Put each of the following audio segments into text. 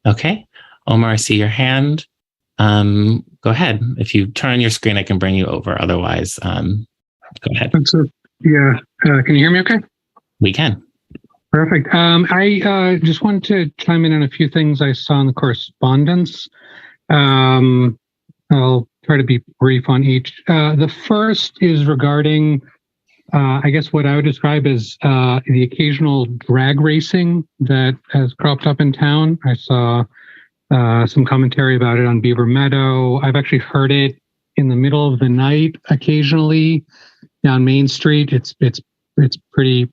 Okay. Omar, I see your hand. Go ahead. If you turn on your screen, I can bring you over. Otherwise, go ahead. Yeah. Can you hear me okay? We can. Perfect. I just wanted to chime in on a few things I saw in the correspondence. I'll try to be brief on each. The first is regarding, I guess, what I would describe as the occasional drag racing that has cropped up in town. I saw some commentary about it on Beaver Meadow. I've actually heard it in the middle of the night occasionally down Main Street. It's pretty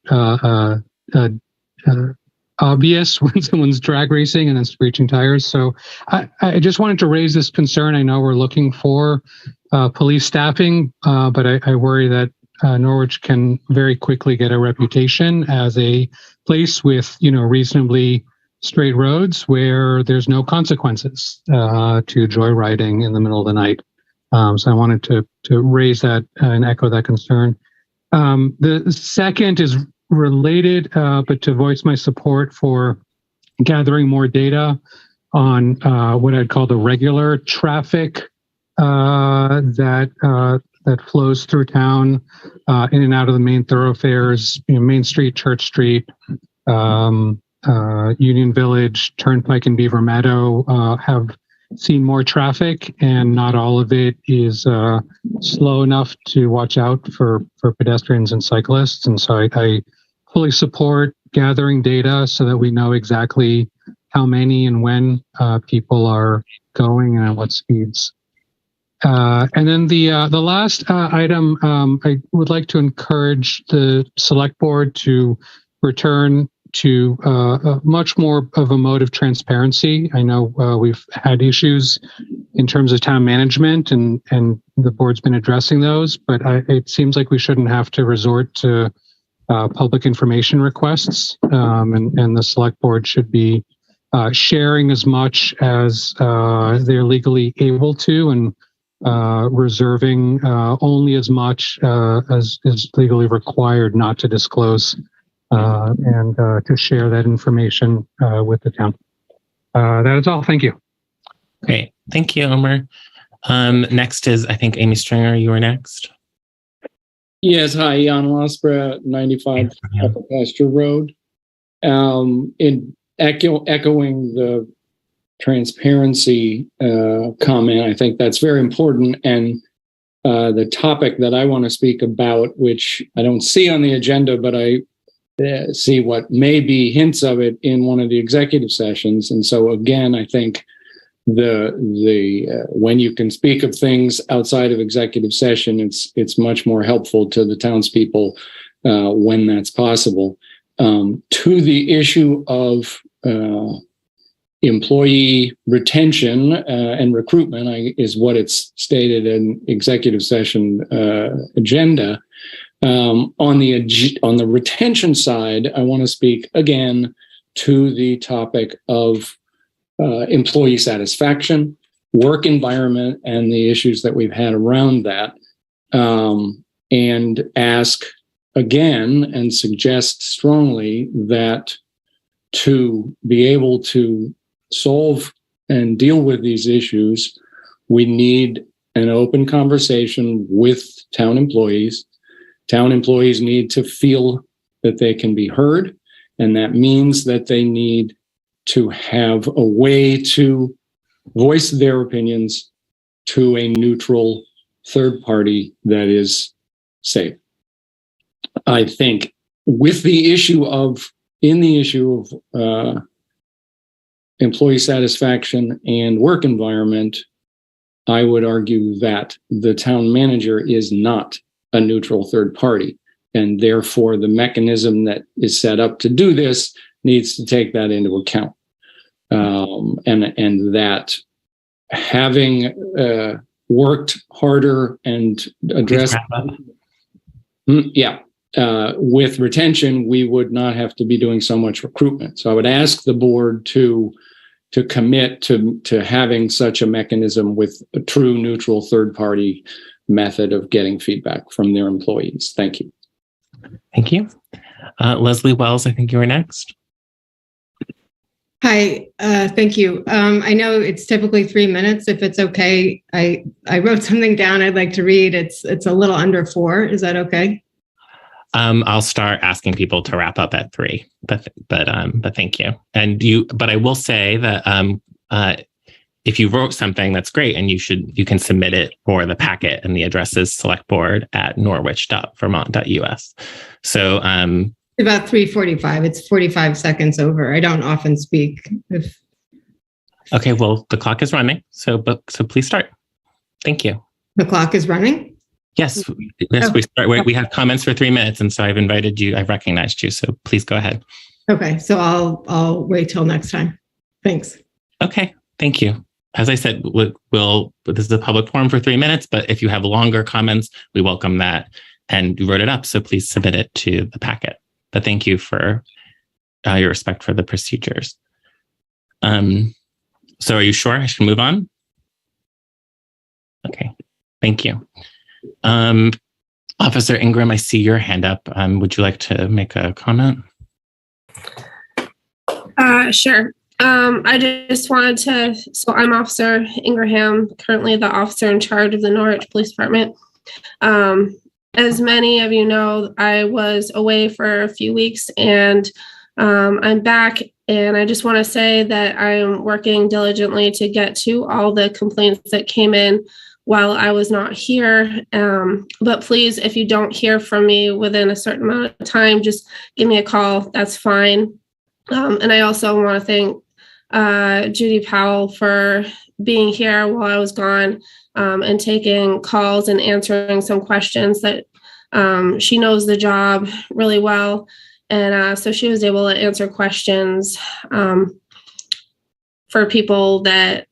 obvious when someone's drag racing and then screeching tires. So I just wanted to raise this concern. I know we're looking for police staffing, but I worry that Norwich can very quickly get a reputation as a place with, reasonably straight roads where there's no consequences to joyriding in the middle of the night. So I wanted to raise that and echo that concern. The second is related, but to voice my support for gathering more data on what I'd call the regular traffic that flows through town in and out of the main thoroughfares, Main Street, Church Street, Union Village, Turnpike, and Beaver Meadow have seen more traffic, and not all of it is slow enough to watch out for pedestrians and cyclists. And so I fully support gathering data so that we know exactly how many and when people are going and at what speeds. And then the last item, I would like to encourage the select board to return to much more of a mode of transparency. I know we've had issues in terms of town management, and the board's been addressing those, but it seems like we shouldn't have to resort to public information requests, and the select board should be sharing as much as they're legally able to, and reserving only as much as is legally required not to disclose and to share that information with the town. That is all. Thank you. Great. Thank you, Omar. Next is, I think, Amy Stringer. You were next. Yes. Hi, Jan Lasbra, 95 Upper Pasture Road. In echoing the transparency comment, I think that's very important. And the topic that I want to speak about, which I don't see on the agenda, but I see what may be hints of it in one of the executive sessions. And so again, I think the when you can speak of things outside of executive session, it's much more helpful to the townspeople when that's possible. To the issue of employee retention and recruitment is what it's stated in executive session agenda. On the retention side, I want to speak again to the topic of employee satisfaction, work environment, and the issues that we've had around that, and ask again and suggest strongly that to be able to solve and deal with these issues, we need an open conversation with town employees. Town employees need to feel that they can be heard, and that means that they need to have a way to voice their opinions to a neutral third party that is safe. I think with the issue of employee satisfaction and work environment, I would argue that the town manager is not a neutral third party, and therefore the mechanism that is set up to do this needs to take that into account, and that having worked harder and addressed with retention, we would not have to be doing so much recruitment. So I would ask the board to commit to having such a mechanism with a true neutral third party method of getting feedback from their employees. Thank you. Thank you. Leslie Wells, I think you were next. Hi, thank you. I know it's typically 3 minutes. If it's okay, I wrote something down I'd like to read. It's a little under 4. Is that okay? I'll start asking people to wrap up at 3, but thank you. But I will say that if you wrote something, that's great, and you can submit it for the packet, and the address is selectboard@norwich.vermont.us. So About 3:45. It's 45 seconds over. I don't often speak. Okay, well, the clock is running, so please start. Thank you. The clock is running? Yes, we start. We have comments for 3 minutes, and so I've invited you. I've recognized you, so please go ahead. Okay, so I'll wait till next time. Thanks. Okay, thank you. As I said, this is a public forum for 3 minutes, but if you have longer comments, we welcome that. And you wrote it up, so please submit it to the packet. But thank you for your respect for the procedures. So are you sure I should move on? Okay, thank you. Officer Ingram, I see your hand up. Would you like to make a comment? Sure. I just wanted to, so I'm Officer Ingraham, currently the officer in charge of the Norwich Police Department. As many of you know, I was away for a few weeks, and I'm back, and I just want to say that I'm working diligently to get to all the complaints that came in while I was not here. But please, if you don't hear from me within a certain amount of time, just give me a call. That's fine. And I also want to thank Judy Powell for being here while I was gone, and taking calls and answering some questions that she knows the job really well. And so she was able to answer questions for people that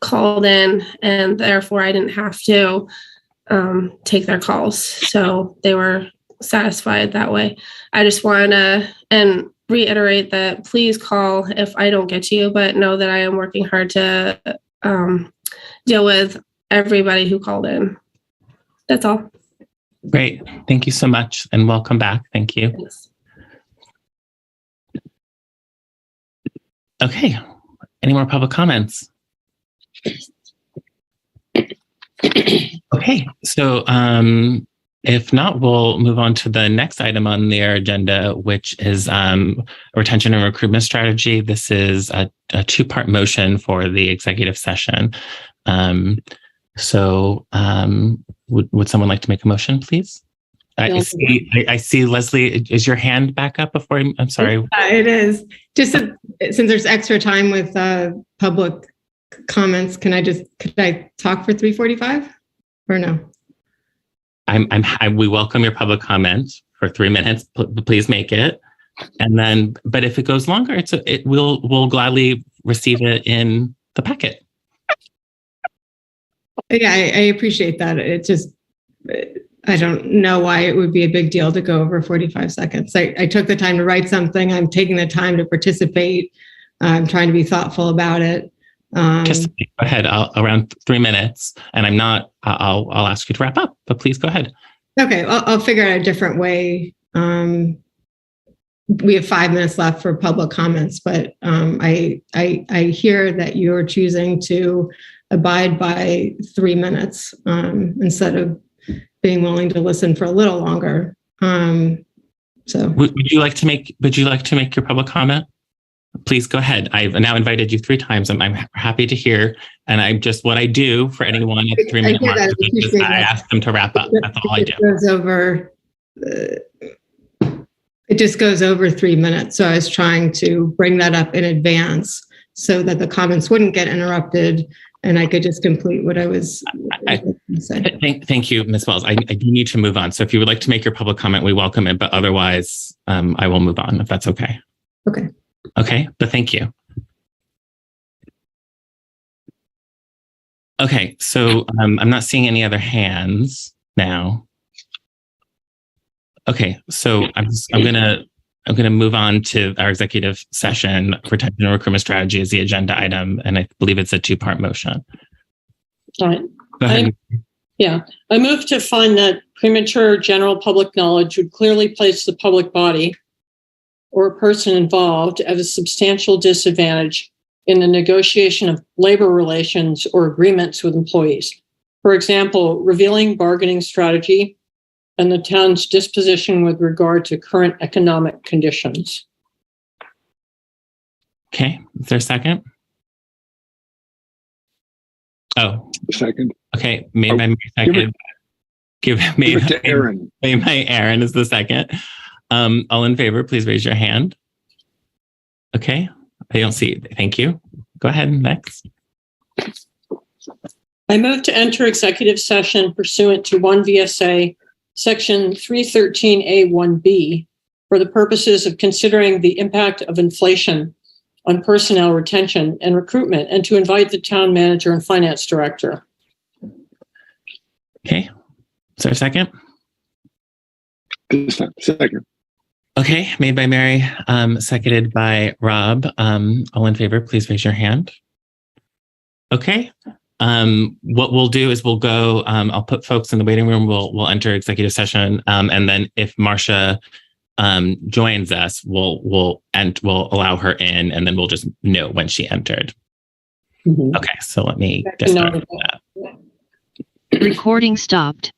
called in, and therefore I didn't have to take their calls. So they were satisfied that way. I just want to reiterate that please call if I don't get to you, but know that I am working hard to deal with everybody who called in. That's all. Great. Thank you so much, and welcome back. Thank you. Thanks. Okay. Any more public comments? Okay. So if not, we'll move on to the next item on their agenda, which is retention and recruitment strategy. This is a 2-part motion for the executive session. Would someone like to make a motion, please? I see Leslie. Is your hand back up before I'm sorry? It is. Just since there's extra time with public comments, could I talk for 3:45 or no? We welcome your public comment for 3 minutes. Please make it. And then, but if it goes longer, we'll gladly receive it in the packet. Yeah, I appreciate that. It just, I don't know why it would be a big deal to go over 45 seconds. I took the time to write something. I'm taking the time to participate. I'm trying to be thoughtful about it. Just go ahead. Around 3 minutes, and I'll ask you to wrap up, but please go ahead. Okay, I'll figure out a different way. We have 5 minutes left for public comments, but I hear that you're choosing to abide by 3 minutes instead of being willing to listen for a little longer. So would you like to make your public comment? Please go ahead. I've now invited you 3 times. I'm happy to hear. And what I do for anyone at the 3 minute mark is I ask them to wrap up. That's all I do. It just goes over 3 minutes. So I was trying to bring that up in advance so that the comments wouldn't get interrupted and I could just complete what I was saying. Thank you, Ms. Wells. I do need to move on. So if you would like to make your public comment, we welcome it. But otherwise, I will move on if that's okay. Okay. Okay, but thank you. Okay, so I'm not seeing any other hands now. Okay, so I'm gonna move on to our executive session. Retention and recruitment strategy is the agenda item, and I believe it's a 2-part motion. All right. Go ahead. I move to find that premature general public knowledge would clearly place the public body or a person involved at a substantial disadvantage in the negotiation of labor relations or agreements with employees. For example, revealing bargaining strategy and the town's disposition with regard to current economic conditions. Okay. Is there a second? Oh, Second. okay. Made by Mary, second. Give it to Aaron. Made by Aaron is the second. All in favor, please raise your hand. Okay. I don't see it. Thank you. Go ahead. Next. I move to enter executive session pursuant to 1 VSA Section 313A1B for the purposes of considering the impact of inflation on personnel retention and recruitment, and to invite the town manager and finance director. Okay. Is there a second? This time. Second. Okay. Made by Mary, seconded by Rob. All in favor, please raise your hand. Okay. What we'll do is we'll go, I'll put folks in the waiting room. We'll enter executive session. And then if Marcia joins us, we'll allow her in, and then we'll just note when she entered. Mm-hmm. Okay. So let me get started with that. Recording stopped.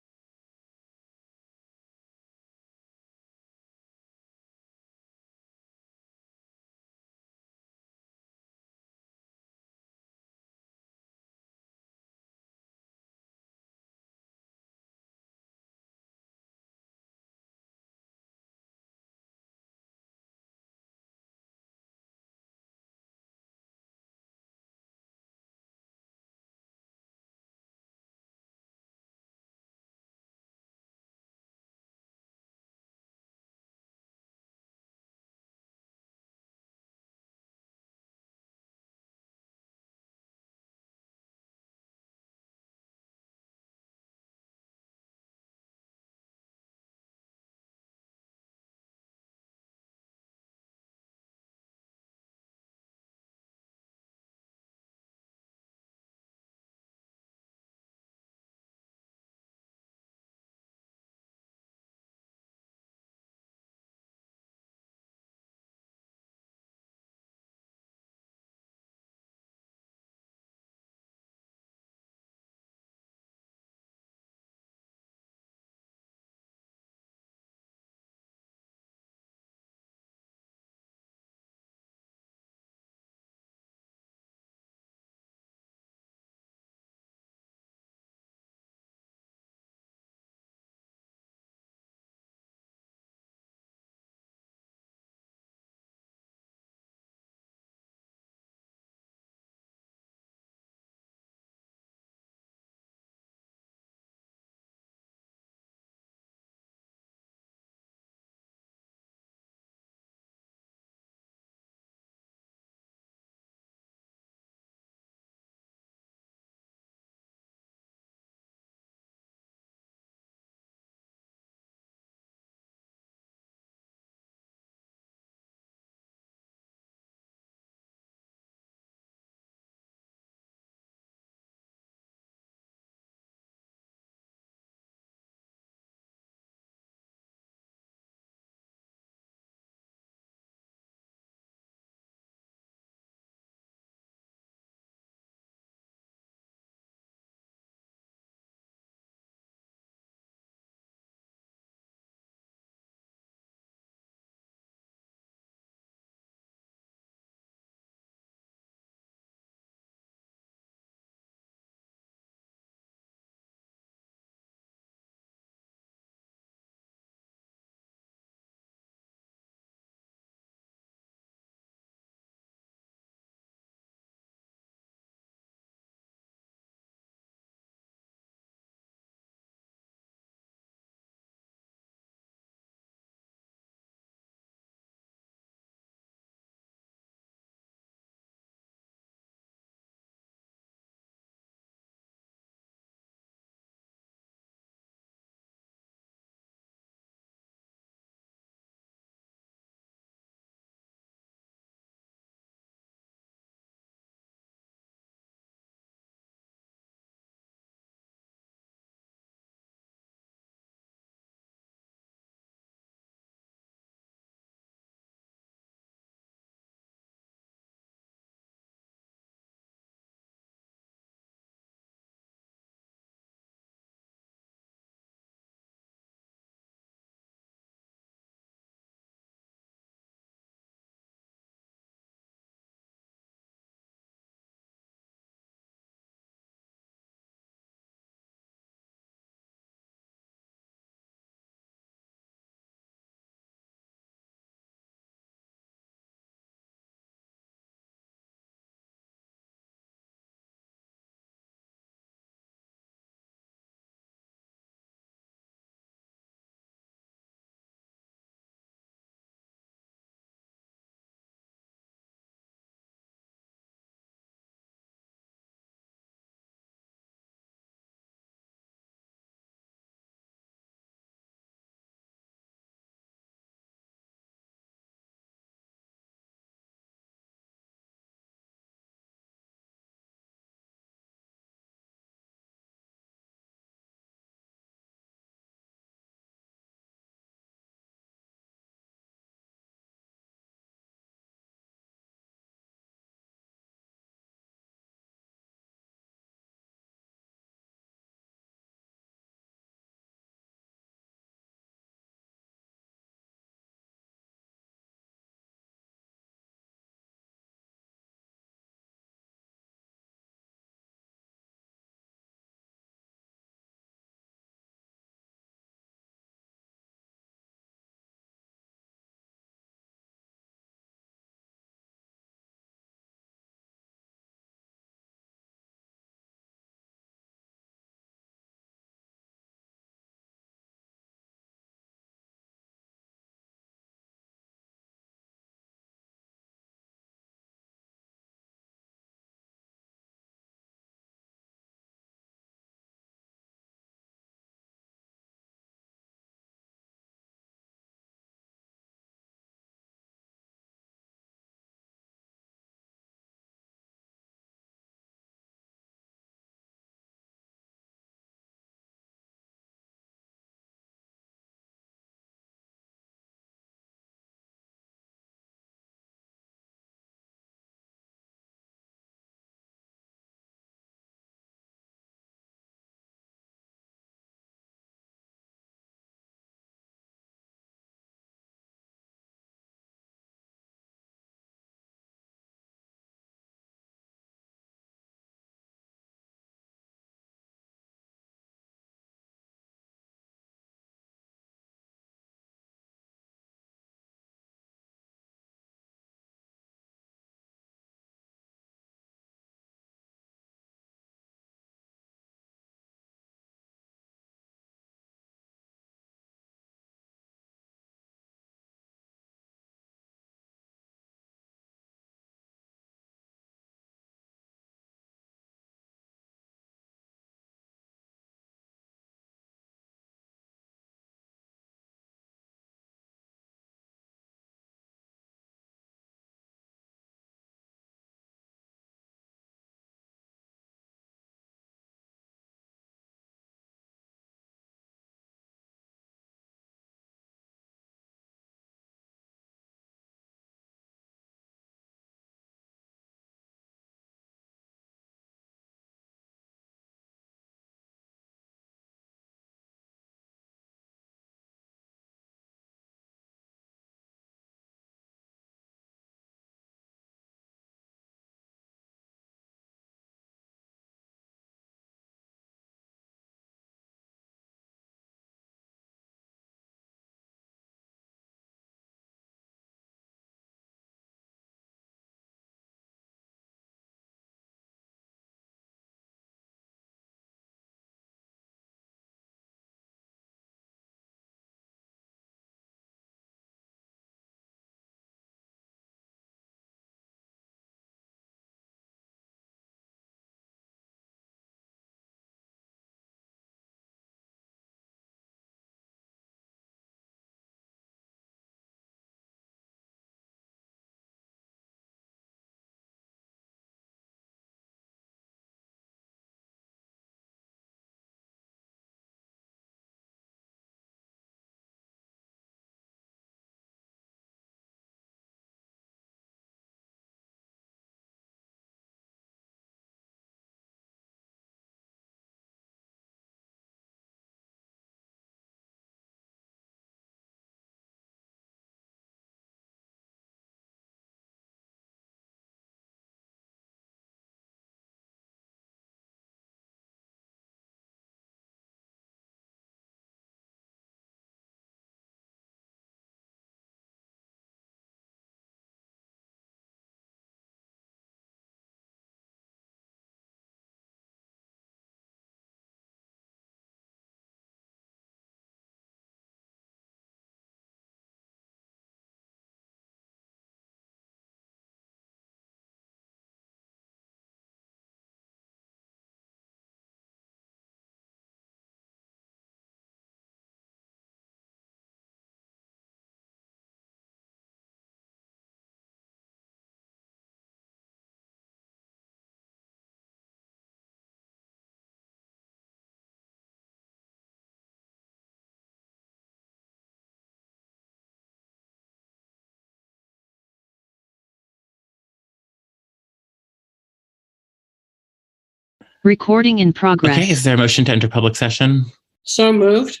Recording in progress. Okay, is there a motion to enter public session? So moved.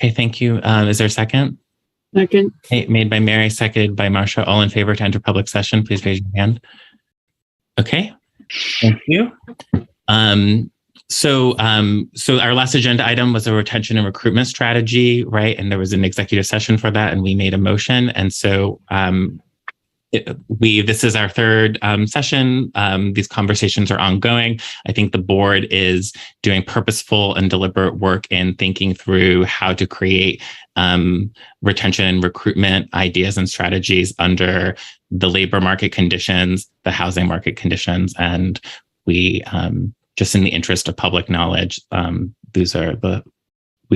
Okay, thank you. Is there a second? Second. Okay, made by Mary, seconded by Marcia. All in favor to enter public session, please raise your hand. Okay, thank you. So our last agenda item was a retention and recruitment strategy, right? And there was an executive session for that, and we made a motion. And so this is our third session. These conversations are ongoing. I think the board is doing purposeful and deliberate work in thinking through how to create retention and recruitment ideas and strategies under the labor market conditions, the housing market conditions, and we just in the interest of public knowledge, we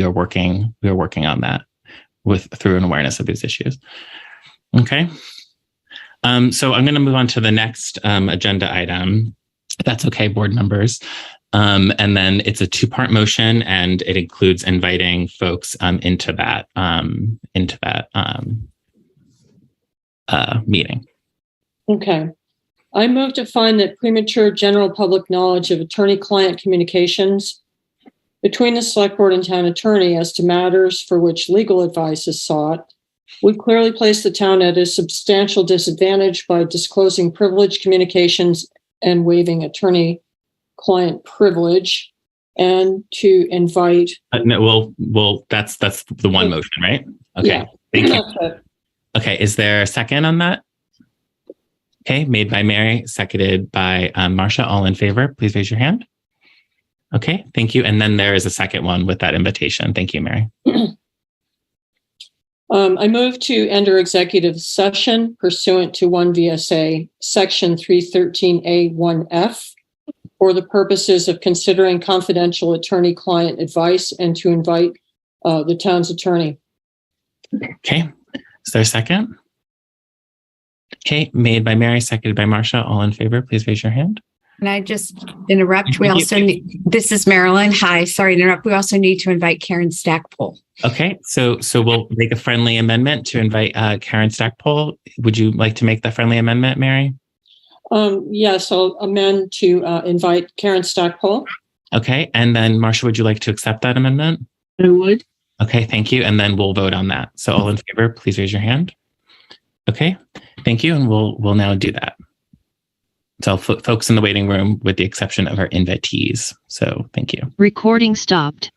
are working on that through an awareness of these issues. Okay. So I'm going to move on to the next agenda item, if that's okay, board members. And then it's a two-part motion, and it includes inviting folks into that meeting. Okay. I move to find that premature general public knowledge of attorney-client communications between the select board and town attorney as to matters for which legal advice is sought would clearly place the town at a substantial disadvantage by disclosing privileged communications and waiving attorney-client privilege, and to invite. No, well, that's the one motion, right? Okay, Yeah. Thank you. Okay, is there a second on that? Okay, made by Mary, seconded by Marcia. All in favor, please raise your hand. Okay, thank you. And then there is a second one with that invitation. Thank you, Mary. I move to enter executive session pursuant to 1 VSA section 313A1F for the purposes of considering confidential attorney-client advice and to invite the town's attorney. Okay, is there a second? Okay, made by Mary, seconded by Marcia. All in favor, please raise your hand. Can I just interrupt? We also need, this is Marilyn. Hi, sorry to interrupt. We also need to invite Karen Stackpole. Okay, so we'll make a friendly amendment to invite Karen Stackpole. Would you like to make the friendly amendment, Mary? Yes, I'll amend to invite Karen Stackpole. Okay, and then Marcia, would you like to accept that amendment? I would. Okay, thank you. And then we'll vote on that. So all in favor, please raise your hand. Okay, thank you. And we'll now do that. So folks in the waiting room, with the exception of our invitees. So thank you. Recording stopped.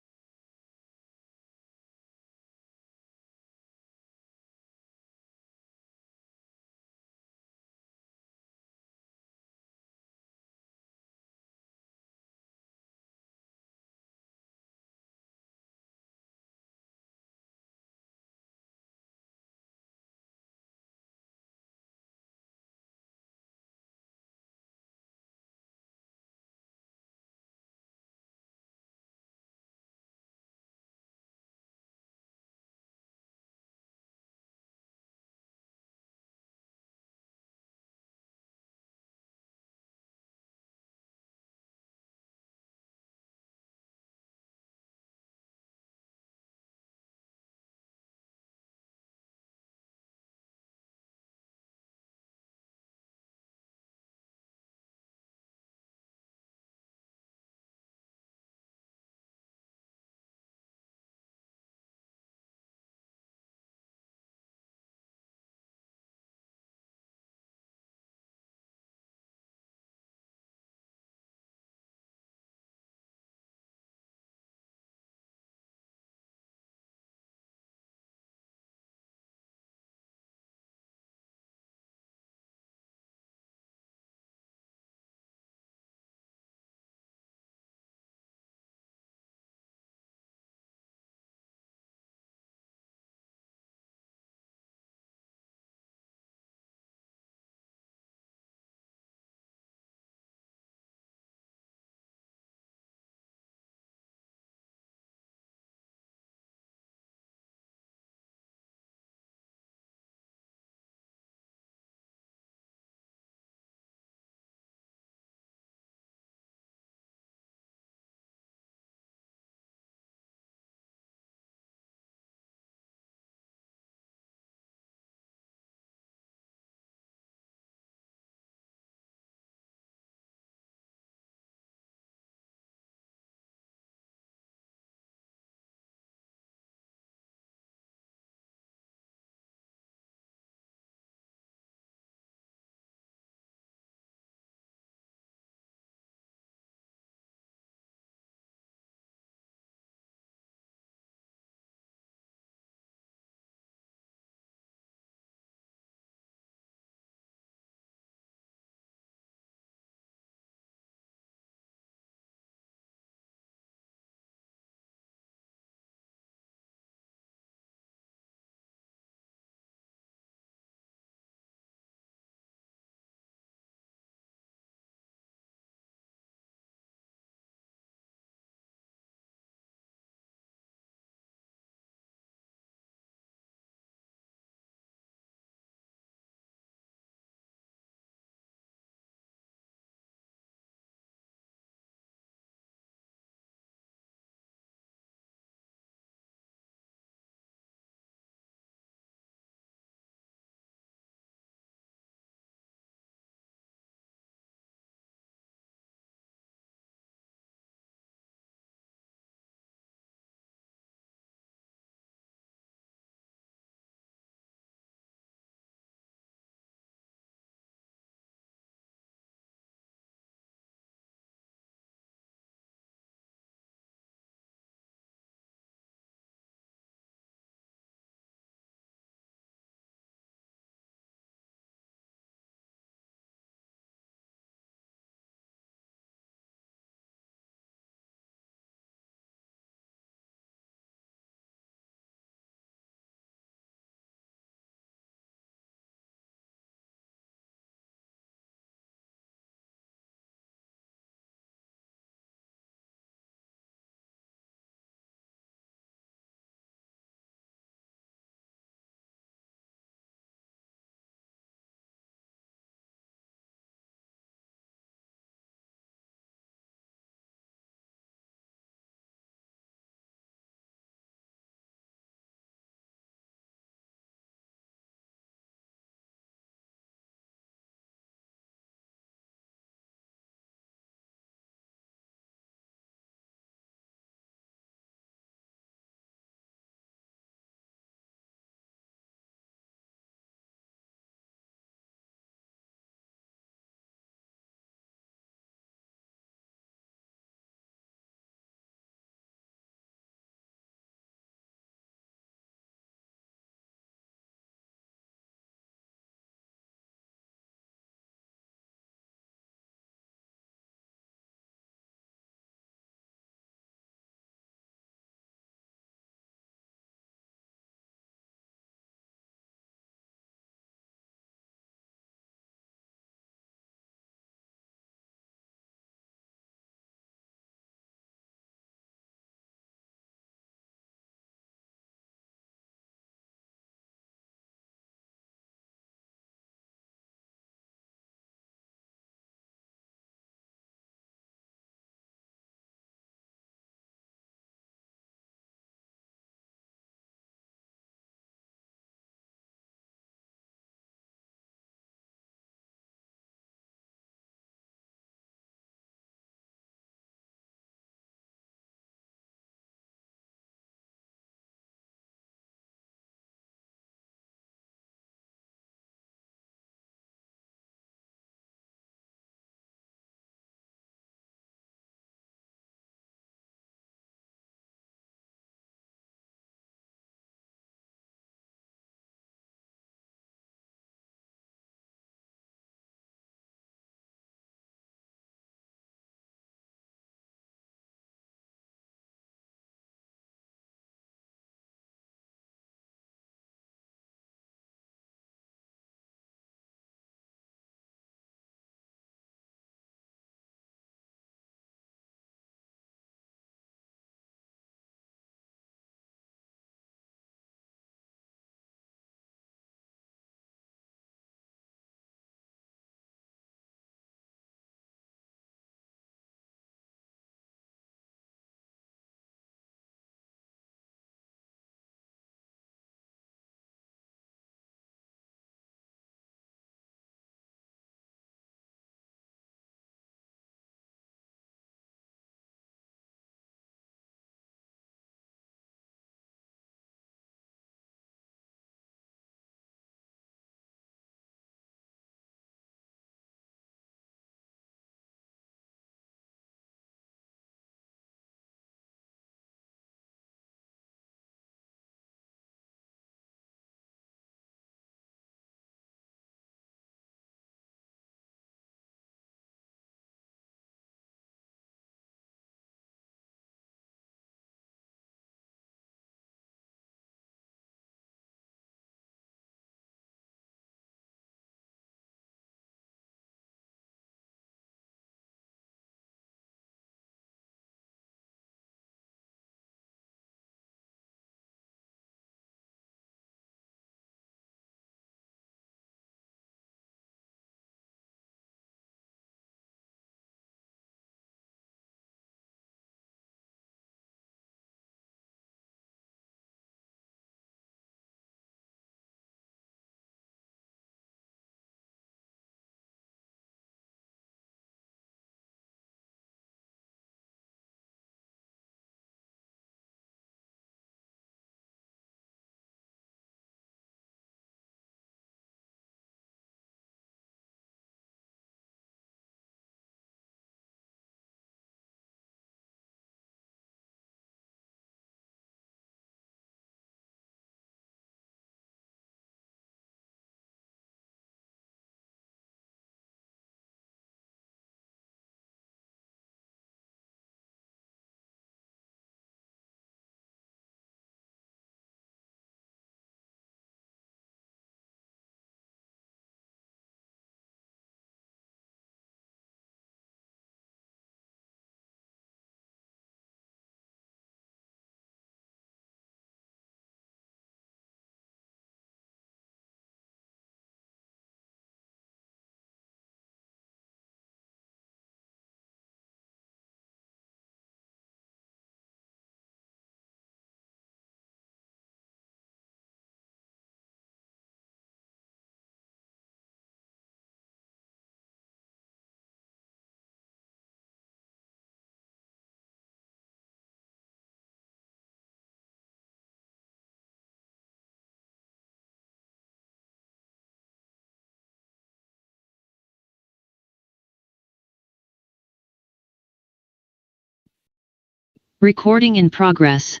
Recording in progress.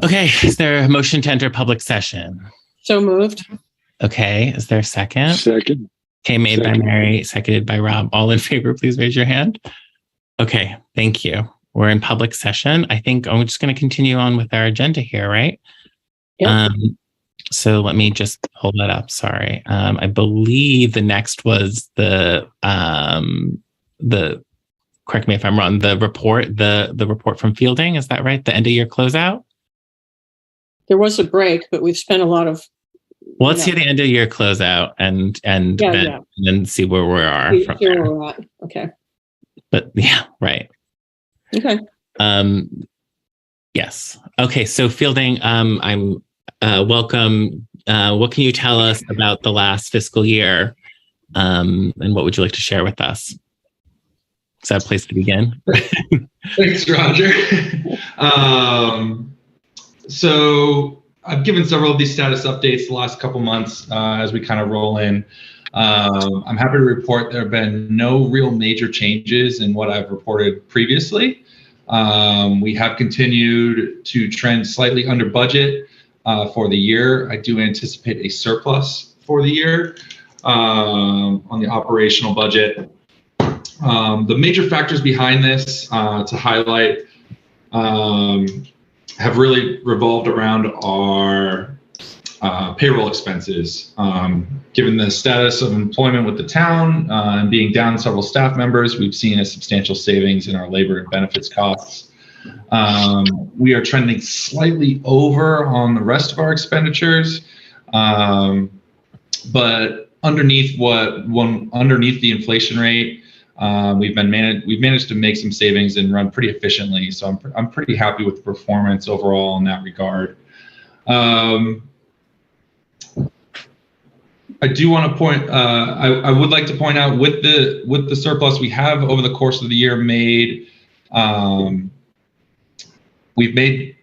Okay, is there a motion to enter public session? So moved. Okay, is there a second? Second. Okay, made by Second. Mary, seconded by Rob. All in favor, please raise your hand. Okay, thank you. We're in public session. I think I'm just going to continue on with our agenda here, right? Yep. So let me just pull that up. Sorry. I believe the next was the correct me if I'm wrong, the report from Fielding. Is that right? The end of year closeout? There was a break, but we've spent a lot of. Well, let's hear the end of year closeout and then see where we are from Here there. we're at. Okay. But yeah, right. Okay. Yes. Okay. So Fielding, I'm welcome. What can you tell us about the last fiscal year? And what would you like to share with us? Is that a place to begin? Thanks, Roger. So I've given several of these status updates the last couple months as we kind of roll in. I'm happy to report there have been no real major changes in what I've reported previously. We have continued to trend slightly under budget for the year. I do anticipate a surplus for the year on the operational budget. The major factors behind this to highlight have really revolved around our payroll expenses. Given the status of employment with the town and being down several staff members, we've seen a substantial savings in our labor and benefits costs. We are trending slightly over on the rest of our expenditures, but underneath the inflation rate, we've managed to make some savings and run pretty efficiently. So I'm pretty happy with the performance overall in that regard. I do want to point. I would like to point out with the surplus we have over the course of the year we've made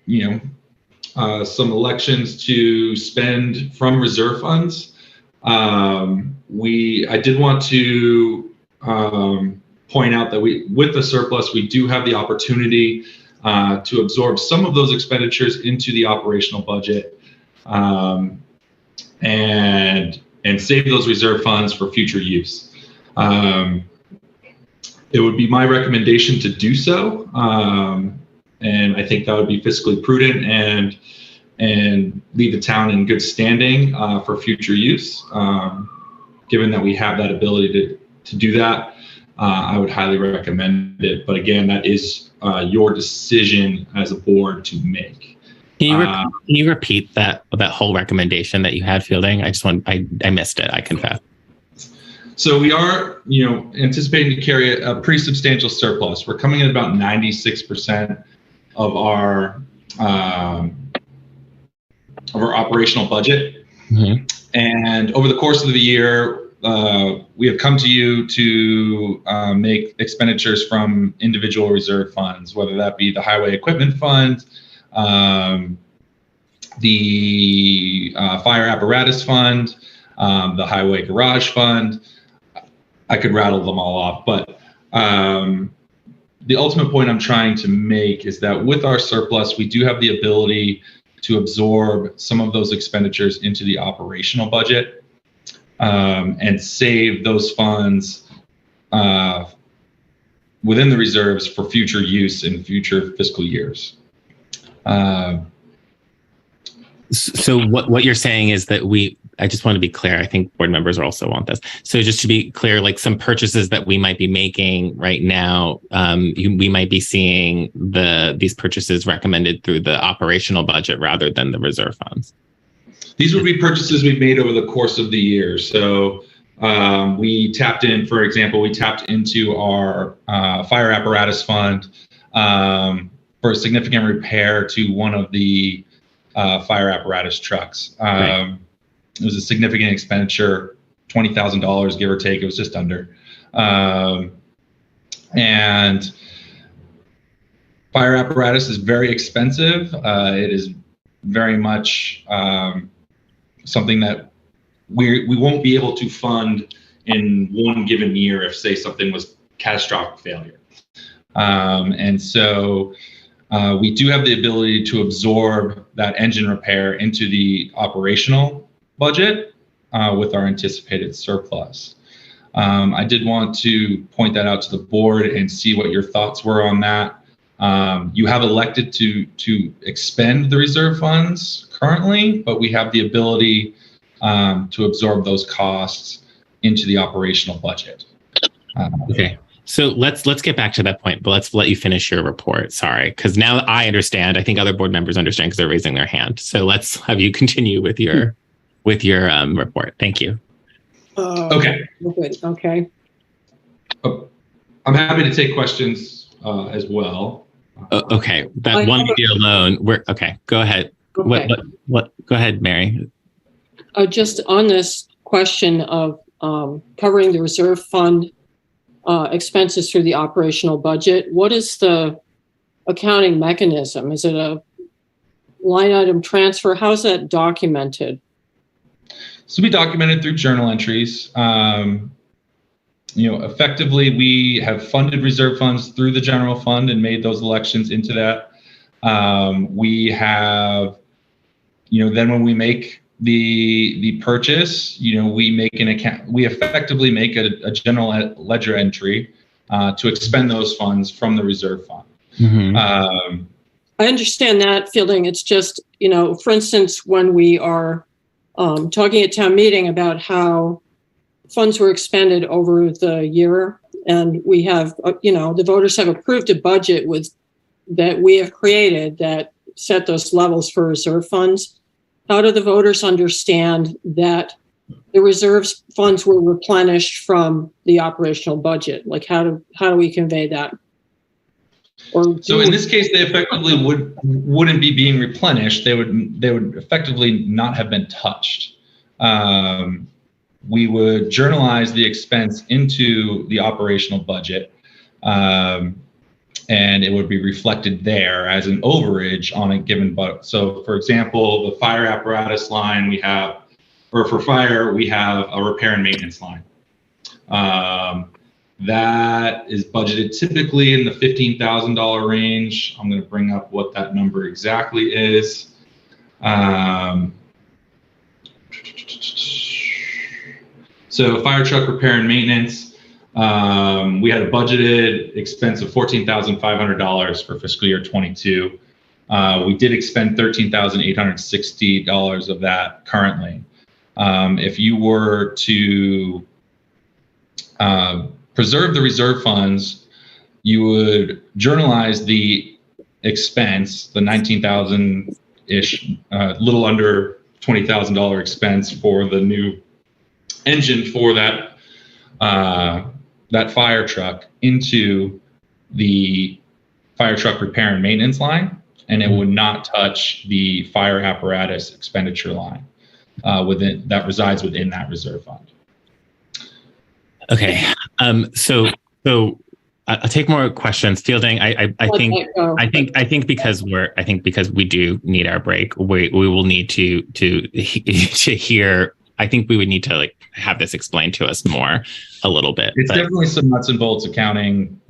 some elections to spend from reserve funds. I did want to point out that with the surplus, we do have the opportunity to absorb some of those expenditures into the operational budget and save those reserve funds for future use. It would be my recommendation to do so, and I think that would be fiscally prudent and leave the town in good standing for future use. Given that we have that ability to do that, I would highly recommend it. But again, that is your decision as a board to make. Can you repeat that whole recommendation that you had, Fielding? I missed it. I confess. So we are, anticipating to carry a pretty substantial surplus. We're coming in about 96% of our operational budget. Mm-hmm. And over the course of the year, we have come to you to make expenditures from individual reserve funds, whether that be the highway equipment fund, the fire apparatus fund, the highway garage fund. I could rattle them all off, but the ultimate point I'm trying to make is that with our surplus, we do have the ability to absorb some of those expenditures into the operational budget and save those funds within the reserves for future use in future fiscal years. So what you're saying is that I just want to be clear. I think board members also want this. So just to be clear, like some purchases that we might be making right now, we might be seeing these purchases recommended through the operational budget rather than the reserve funds. These would be purchases we've made over the course of the year. So we tapped into our fire apparatus fund for a significant repair to one of the fire apparatus trucks. Right. It was a significant expenditure, $20,000, give or take. It was just under. And fire apparatus is very expensive. It is very much something that we won't be able to fund in one given year if, say, something was catastrophic failure. And so we do have the ability to absorb that engine repair into the operational budget with our anticipated surplus. I did want to point that out to the board and see what your thoughts were on that. You have elected to expend the reserve funds currently, but we have the ability to absorb those costs into the operational budget. Okay. So let's get back to that point, but let's let you finish your report. Sorry, because now I understand. I think other board members understand because they're raising their hand. So let's have you continue with your report. Thank you. Okay. Good. Okay. I'm happy to take questions as well. Okay, that one video alone. Okay. Go ahead. Okay. What? Go ahead, Mary. Just on this question of covering the reserve fund expenses through the operational budget, what is the accounting mechanism? Is it a line item transfer? How's that documented? So we documented through journal entries. Effectively, we have funded reserve funds through the general fund and made those elections into that. We have, then when we make the purchase, we make an account. We effectively make a general ledger entry to expend those funds from the reserve fund. Mm-hmm. I understand that feeling. It's just, for instance, when we are talking at town meeting about how funds were expended over the year, and we have, the voters have approved a budget that we have created that set those levels for reserve funds. How do the voters understand that the reserves funds were replenished from the operational budget? Like, how do we convey that? So in this case, they effectively wouldn't be being replenished. They would effectively not have been touched. We would journalize the expense into the operational budget, and it would be reflected there as an overage on a given budget. So, for example, the fire apparatus line for fire, we have a repair and maintenance line. That is budgeted typically in the $15,000 range. I'm going to bring up what that number exactly is. So fire truck repair and maintenance, we had a budgeted expense of $14,500 for fiscal year 22. We did expend $13,860 of that currently. If you were to preserve the reserve funds, you would journalize the expense, the $19,000-ish, little under $20,000 expense for the new engine for that fire truck into the fire truck repair and maintenance line, and it would not touch the fire apparatus expenditure line that resides within that reserve fund. Okay. So I'll take more questions. Fielding, I think because we do need our break, we will need to hear. I think we would need to have this explained to us more a little bit. It's definitely some nuts and bolts accounting,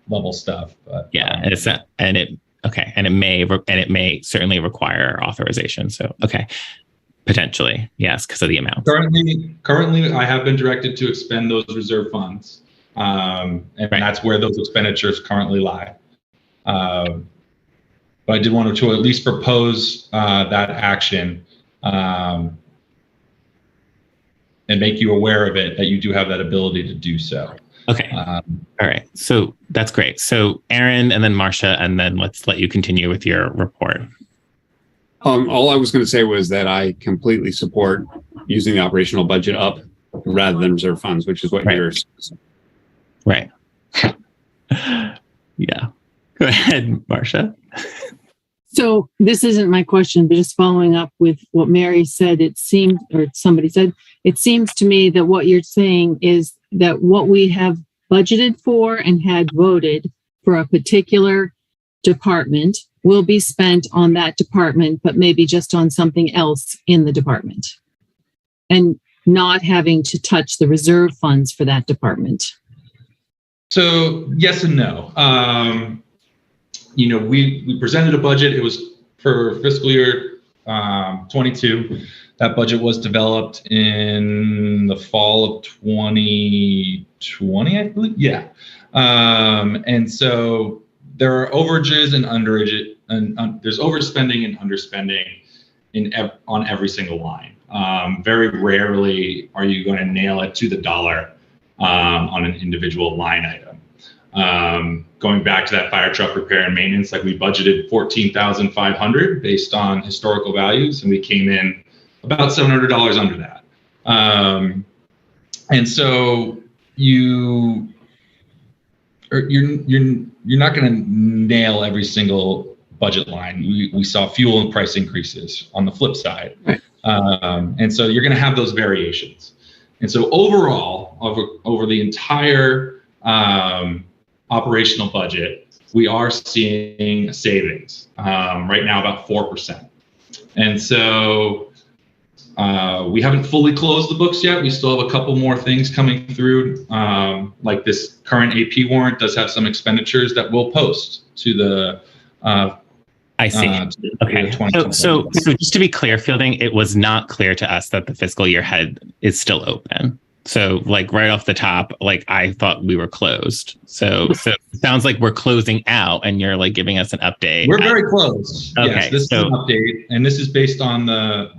level stuff. But it may certainly require authorization. So potentially yes, because of the amount. Currently, I have been directed to expend those reserve funds, and that's where those expenditures currently lie. But I did want to at least propose that action. And make you aware of it, that you do have that ability to do so. Okay. All right. So that's great. So Aaron and then Marcia, and then let's let you continue with your report. All I was going to say was that I completely support using the operational budget up rather than reserve funds, which is what you're saying. Right. Yeah. Go ahead, Marcia. So this isn't my question, but just following up with what Mary said, somebody said, it seems to me that what you're saying is that what we have budgeted for and had voted for a particular department will be spent on that department, but maybe just on something else in the department, and not having to touch the reserve funds for that department. So yes and no. We presented a budget. It was for fiscal year 22. That budget was developed in the fall of 2020, I believe. Yeah. And so there are overages and underages, and there's overspending and underspending on every single line. Very rarely are you going to nail it to the dollar on an individual line item. Going back to that fire truck repair and maintenance, like we budgeted $14,500 based on historical values, and we came in about $700 under that. And so you're not going to nail every single budget line. We saw fuel and price increases on the flip side. Right. And so you're going to have those variations. And so overall, over the entire operational budget, we are seeing savings right now, about 4%. And so we haven't fully closed the books yet. We still have a couple more things coming through. Like this current AP warrant does have some expenditures that we'll post to the I see. Okay. So just to be clear, Fielding, it was not clear to us that the fiscal year is still open. So like right off the top, like I thought we were closed. So it sounds like we're closing out and you're like giving us an update. We're very close. Okay. Yes, this is an update. And this is based on the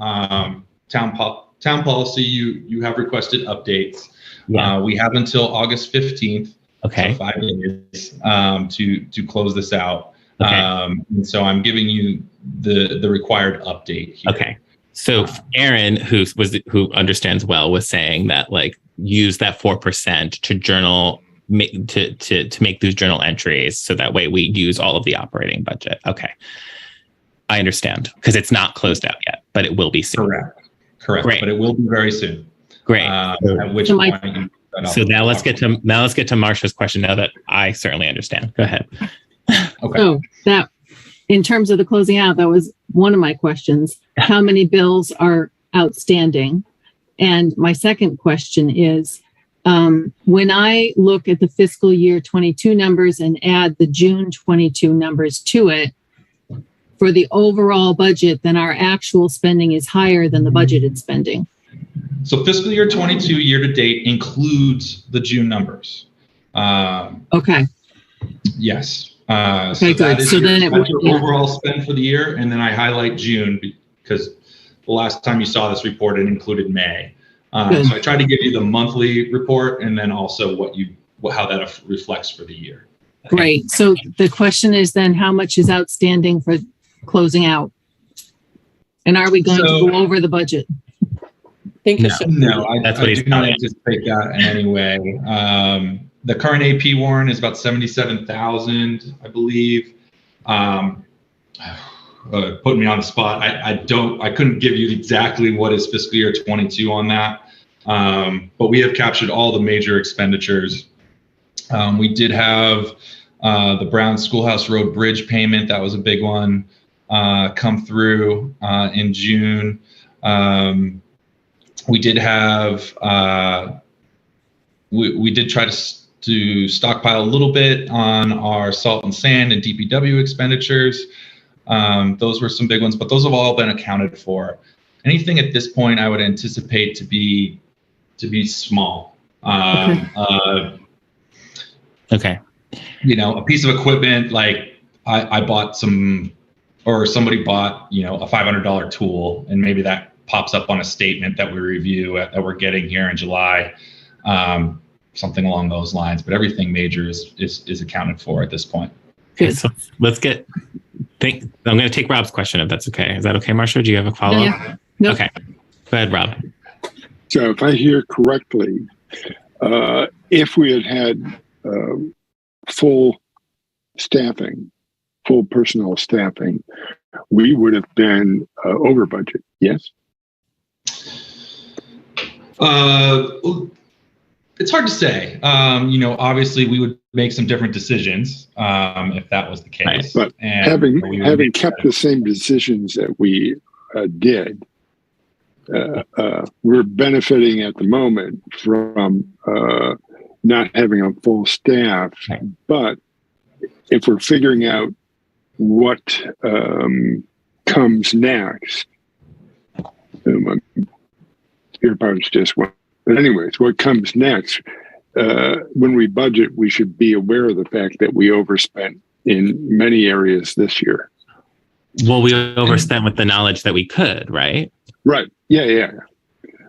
town policy. You have requested updates. Yeah. We have until August 15th. Okay. So 5 days to close this out. Okay. And so I'm giving you the required update here. Okay. So Aaron, who understands well, was saying that like use that 4% to journal to make those journal entries, so that way we use all of the operating budget. Okay, I understand, because it's not closed out yet, but it will be soon. Correct. Great. But it will be very soon. Great. At which point. So now let's get to Marsha's question. Now that I certainly understand. Go ahead. Okay. So that, in terms of the closing out, that was one of my questions. How many bills are outstanding? And my second question is, when I look at the fiscal year 22 numbers and add the June 22 numbers to it, for the overall budget, then our actual spending is higher than the budgeted spending. So fiscal year 22 year to date includes the June numbers. Okay. Yes. Okay, so good. that is So then it would, your overall spend for the year, and then I highlight June because the last time you saw this report, it included May. So I tried to give you the monthly report, and then also how that reflects for the year. Okay. Great. So the question is then, how much is outstanding for closing out? And are we going to go over the budget? Think No. so. No, I That's what he's do not telling. anticipate that in any way. The current AP warrant is about 77,000, I believe. Putting me on the spot, I couldn't give you exactly what is fiscal year 22 on that. But we have captured all the major expenditures. We did have the Brown Schoolhouse Road Bridge payment. That was a big one come through in June. We did have, we did try to stockpile a little bit on our salt and sand and DPW expenditures. Those were some big ones, but those have all been accounted for. Anything at this point, I would anticipate to be small. Okay. A piece of equipment, like I bought some, or somebody bought, a $500 tool, and maybe that pops up on a statement that we review that we're getting here in July, something along those lines. But everything major is accounted for at this point. Okay, so let's I'm going to take Rob's question, if that's okay. Is that okay, Marsha? Do you have a follow-up? Yeah. Nope. Okay. Go ahead, Rob. So if I hear correctly, if we had full personnel staffing, we would have been over budget. Yes? It's hard to say. Obviously we would make some different decisions if that was the case. But having kept the same decisions that we did, we're benefiting at the moment from not having a full staff. Right. But if we're figuring out what comes next, earbuds just went. But anyways, what comes next? When we budget, we should be aware of the fact that we overspent in many areas this year. Well, we overspent with the knowledge that we could, right? Right. Yeah.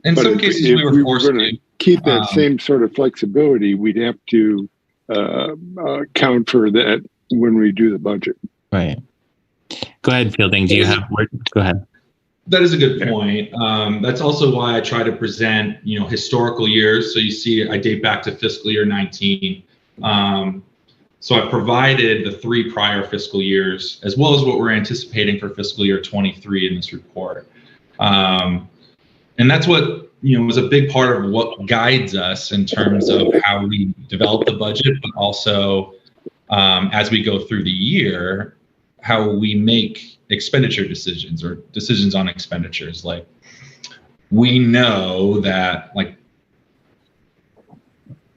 In But some cases, we were forced to keep that same sort of flexibility. We'd have to account for that when we do the budget. Right. Go ahead, Fielding. Do you have work? Go ahead. That is a good point. That's also why I try to present, historical years. So you see, I date back to fiscal year 19. So I provided the 3 prior fiscal years, as well as what we're anticipating for fiscal year 23 in this report. And that's what, was a big part of what guides us in terms of how we develop the budget, but also as we go through the year, how we make expenditure decisions or decisions on expenditures. Like, we know that, like,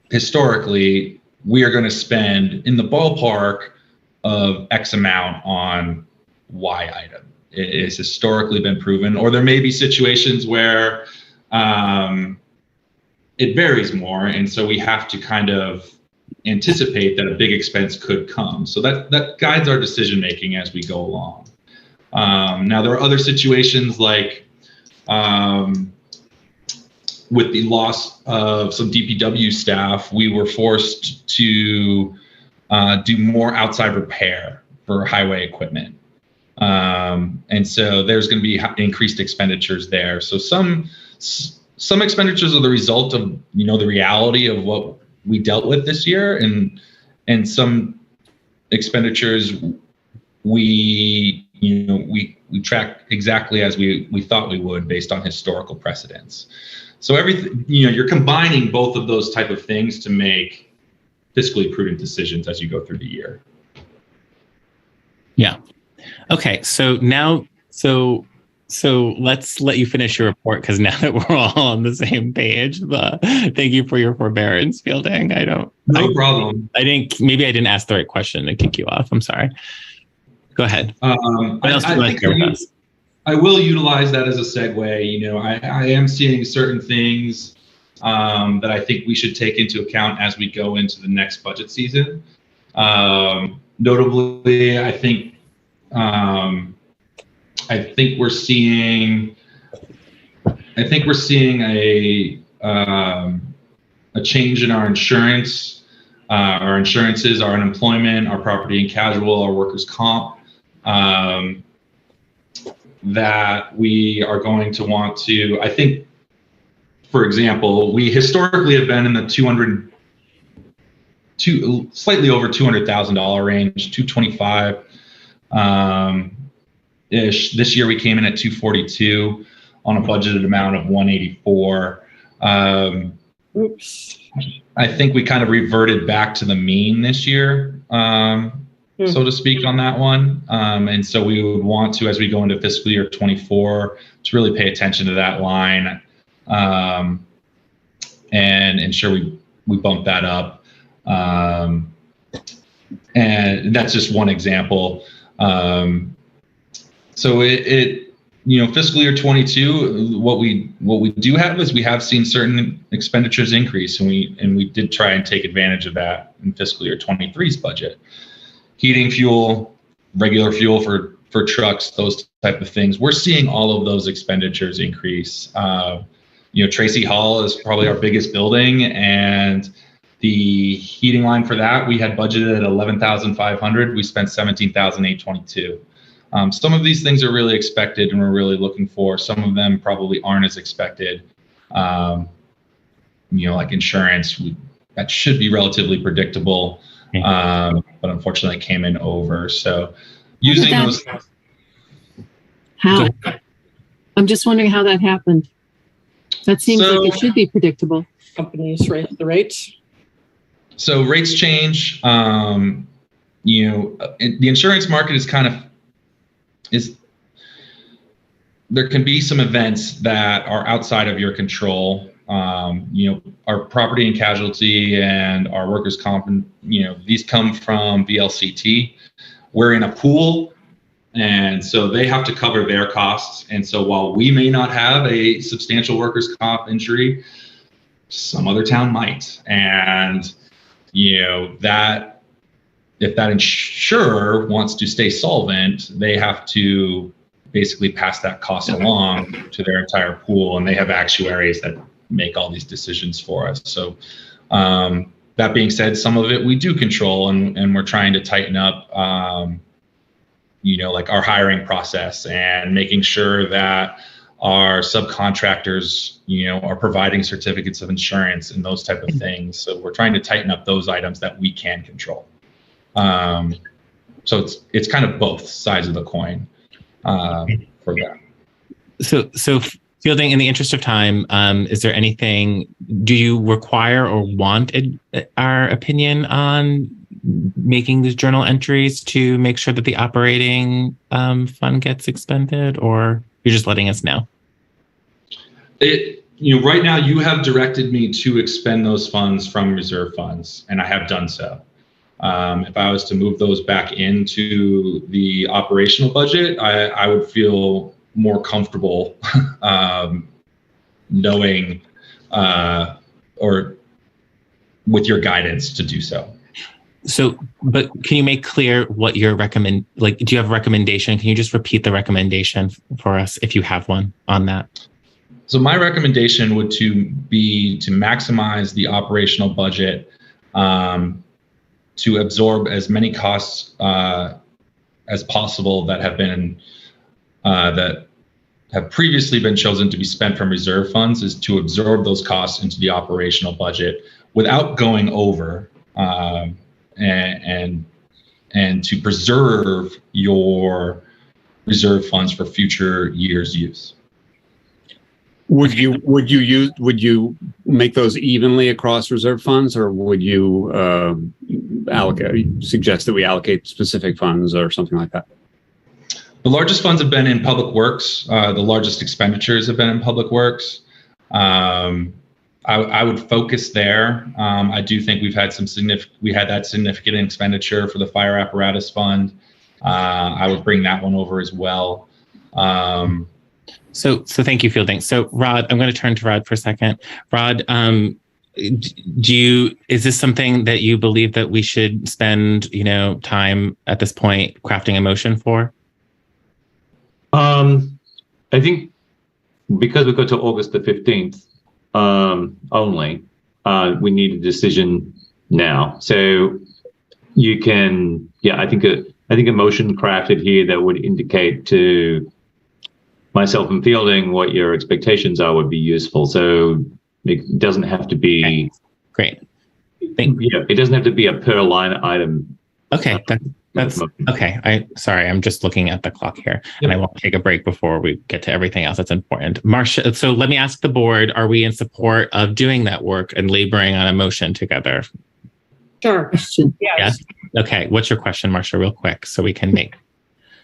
historically, we are going to spend in the ballpark of X amount on Y item. It has historically been proven, or there may be situations where it varies more. And so we have to kind of anticipate that a big expense could come. So that guides our decision-making as we go along. Now, there are other situations like with the loss of some DPW staff, we were forced to do more outside repair for highway equipment. And so there's going to be increased expenditures there. So some expenditures are the result of, the reality of what we dealt with this year, and some expenditures we track exactly as we thought we would based on historical precedents. So everything, you're combining both of those type of things to make fiscally prudent decisions as you go through the year. Yeah. Okay. So now, so let's let you finish your report, because now that we're all on the same page, thank you for your forbearance, Fielding. No problem. Maybe I didn't ask the right question to kick you off. I'm sorry. Go ahead. What else would you like to share with us? I will utilize that as a segue. I am seeing certain things that I think we should take into account as we go into the next budget season. Notably, I think we're seeing a change in our insurance, our insurances, our unemployment, our property and casual, our workers' comp. That we are going to want to, I think, for example, we historically have been in the slightly over $200,000 range, 225 ish. This year we came in at 242 on a budgeted amount of 184. I think we kind of reverted back to the mean this year. So to speak, on that one. And so we would want to, as we go into fiscal year 24, to really pay attention to that line and ensure we bump that up. And that's just one example. So fiscal year 22, what we do have is we have seen certain expenditures increase, and we did try and take advantage of that in fiscal year 23's budget. Heating fuel, regular fuel for trucks, those type of things. We're seeing all of those expenditures increase. Tracy Hall is probably our biggest building, and the heating line for that, we had budgeted at $11,500. We spent $17,822. Some of these things are really expected and we're really looking for. Some of them probably aren't as expected. Like insurance, that should be relatively predictable. But unfortunately came in over. So using those. How? I'm just wondering how that happened. That seems like it should be predictable. Companies raise the rates. So rates change. The insurance market there can be some events that are outside of your control. Our property and casualty and our workers' comp, these come from VLCT. We're in a pool, and so they have to cover their costs. And so while we may not have a substantial workers' comp injury, some other town might. And, that if that insurer wants to stay solvent, they have to basically pass that cost along to their entire pool. And they have actuaries that make all these decisions for us. So that being said, some of it we do control, and we're trying to tighten up, like our hiring process and making sure that our subcontractors, are providing certificates of insurance and those type of things. So we're trying to tighten up those items that we can control. So it's kind of both sides of the coin for that. So Fielding, in the interest of time, is there anything, do you require or want our opinion on making these journal entries to make sure that the operating fund gets expended, or you're just letting us know? Right now you have directed me to expend those funds from reserve funds, and I have done so. If I was to move those back into the operational budget, I would feel more comfortable knowing or with your guidance to do so. So, but can you make clear what your do you have a recommendation? Can you just repeat the recommendation for us if you have one on that? So my recommendation would be to maximize the operational budget to absorb as many costs as possible that have previously been chosen to be spent from reserve funds, is to absorb those costs into the operational budget without going over, and to preserve your reserve funds for future years' use. Would you make those evenly across reserve funds, or would you suggest that we allocate specific funds or something like that? The largest funds have been in public works. The largest expenditures have been in public works. I would focus there. I do think we had that significant expenditure for the fire apparatus fund. I would bring that one over as well. So thank you, Fielding. So Rod, I'm going to turn to Rod for a second. Rod, is this something that you believe that we should spend, time at this point crafting a motion for? I think because we go to August the 15th only, we need a decision now. So you can, I think a motion crafted here that would indicate to myself and Fielding what your expectations are would be useful. So it doesn't have to be great. It doesn't have to be a per line item. Okay, that's okay. I'm just looking at the clock here, and I won't take a break before we get to everything else that's important. Marcia, so let me ask the board: are we in support of doing that work and laboring on a motion together? Sure. Question. Yes. Okay. What's your question, Marcia? Real quick, so we can make.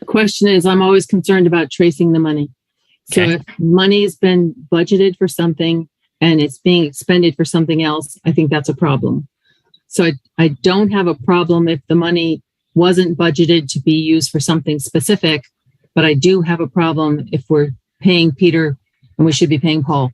The question is, I'm always concerned about tracing the money. So if money has been budgeted for something and it's being expended for something else, I think that's a problem. So I don't have a problem if the money wasn't budgeted to be used for something specific, but I do have a problem if we're paying Peter and we should be paying Paul.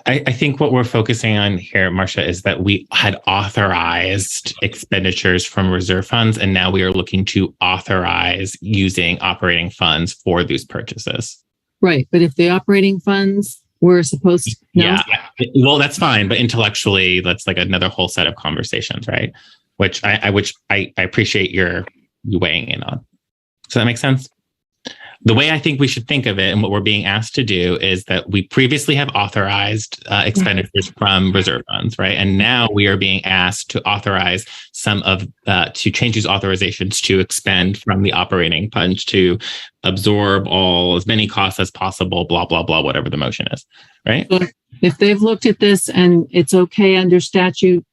I think what we're focusing on here, Marcia, is that we had authorized expenditures from reserve funds, and now we are looking to authorize using operating funds for these purchases. Right. But if the operating funds were supposed to... No? Yeah. Well, that's fine. But intellectually, that's like another whole set of conversations, right? Which I appreciate you weighing in on. Does that make sense? The way I think we should think of it and what we're being asked to do is that we previously have authorized expenditures from reserve funds, right? And now we are being asked to authorize to change these authorizations to expend from the operating fund to absorb as many costs as possible, blah, blah, blah, whatever the motion is, right? So if they've looked at this and it's okay under statute,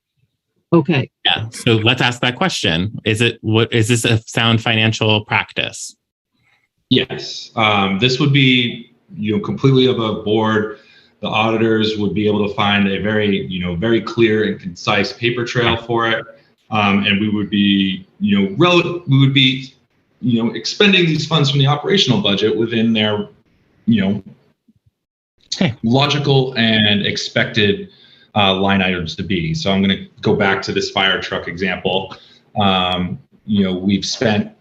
okay. Yeah. So let's ask that question. Is this a sound financial practice? Yes, this would be completely above board. The auditors would be able to find a very clear and concise paper trail for it. And we would be, expending these funds from the operational budget within their, logical and expected line items to be. So I'm going to go back to this fire truck example. We've spent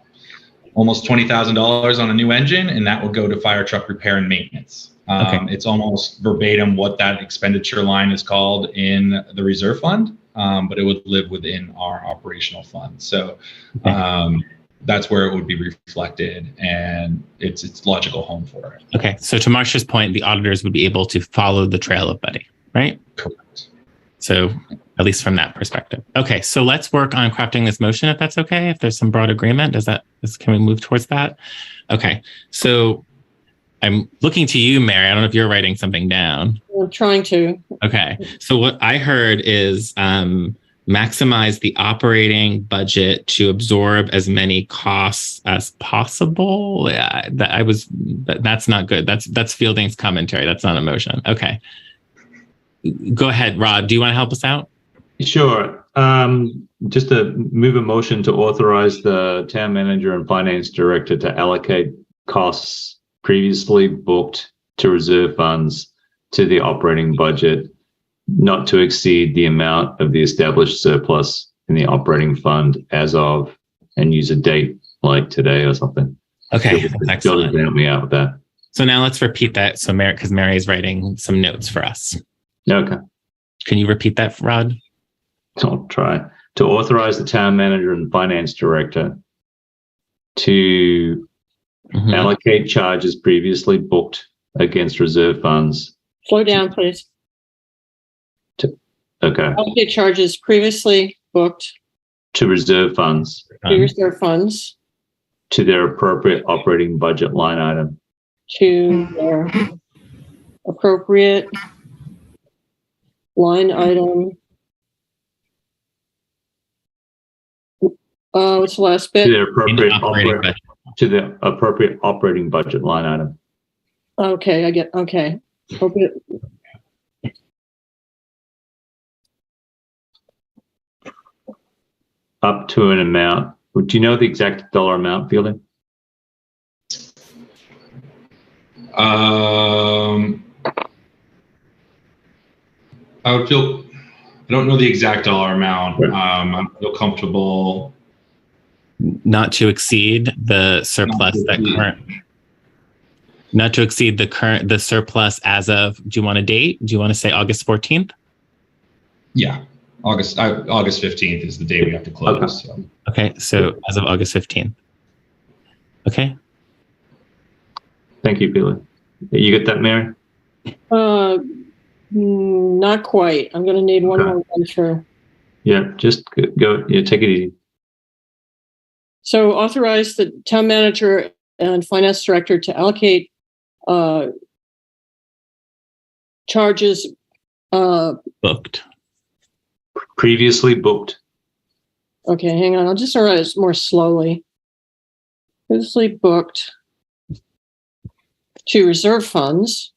almost $20,000 on a new engine, and that will go to fire truck repair and maintenance. It's almost verbatim what that expenditure line is called in the reserve fund, but it would live within our operational fund. So that's where it would be reflected, and it's logical home for it. Okay. So to Marcia's point, the auditors would be able to follow the trail of Buddy, right? Correct. So at least from that perspective. Okay. So let's work on crafting this motion, if that's okay. If there's some broad agreement, can we move towards that? Okay. So I'm looking to you, Mary. I don't know if you're writing something down. I'm trying to. Okay. So what I heard is maximize the operating budget to absorb as many costs as possible. Yeah, that's not good. That's Fielding's commentary. That's not a motion. Okay. Go ahead, Rod. Do you want to help us out? Sure. Just to move a motion to authorize the town manager and finance director to allocate costs previously booked to reserve funds to the operating budget, not to exceed the amount of the established surplus in the operating fund as of, and use a date like today or something. Okay, excellent. Help me out with that. So now let's repeat that. So Mary, because Mary is writing some notes for us. Okay. Can you repeat that, Rod? I'll try. To authorize the town manager and finance director to allocate charges previously booked against reserve funds. Slow down, please. Okay. Allocate charges previously booked to reserve funds. To reserve funds. To their appropriate operating budget line item. To their appropriate line item. What's the last bit? To their appropriate operating budget line item. Okay, I get. Okay. Up to an amount. Do you know the exact dollar amount, Fielding? I don't know the exact dollar amount. Sure. I feel comfortable. Not to exceed the surplus not to exceed the surplus as of, do you want a date? Do you want to say August 14th? Yeah. August 15th is the day we have to close. Okay. So as of August 15th. Okay. Thank you, Billy. You get that, Mary? Not quite. I'm going to need one more run through. Yeah, just go. Yeah, take it easy. So authorize the town manager and finance director to allocate charges booked. Previously booked. Okay, hang on. I'll just write it more slowly. Previously booked to reserve funds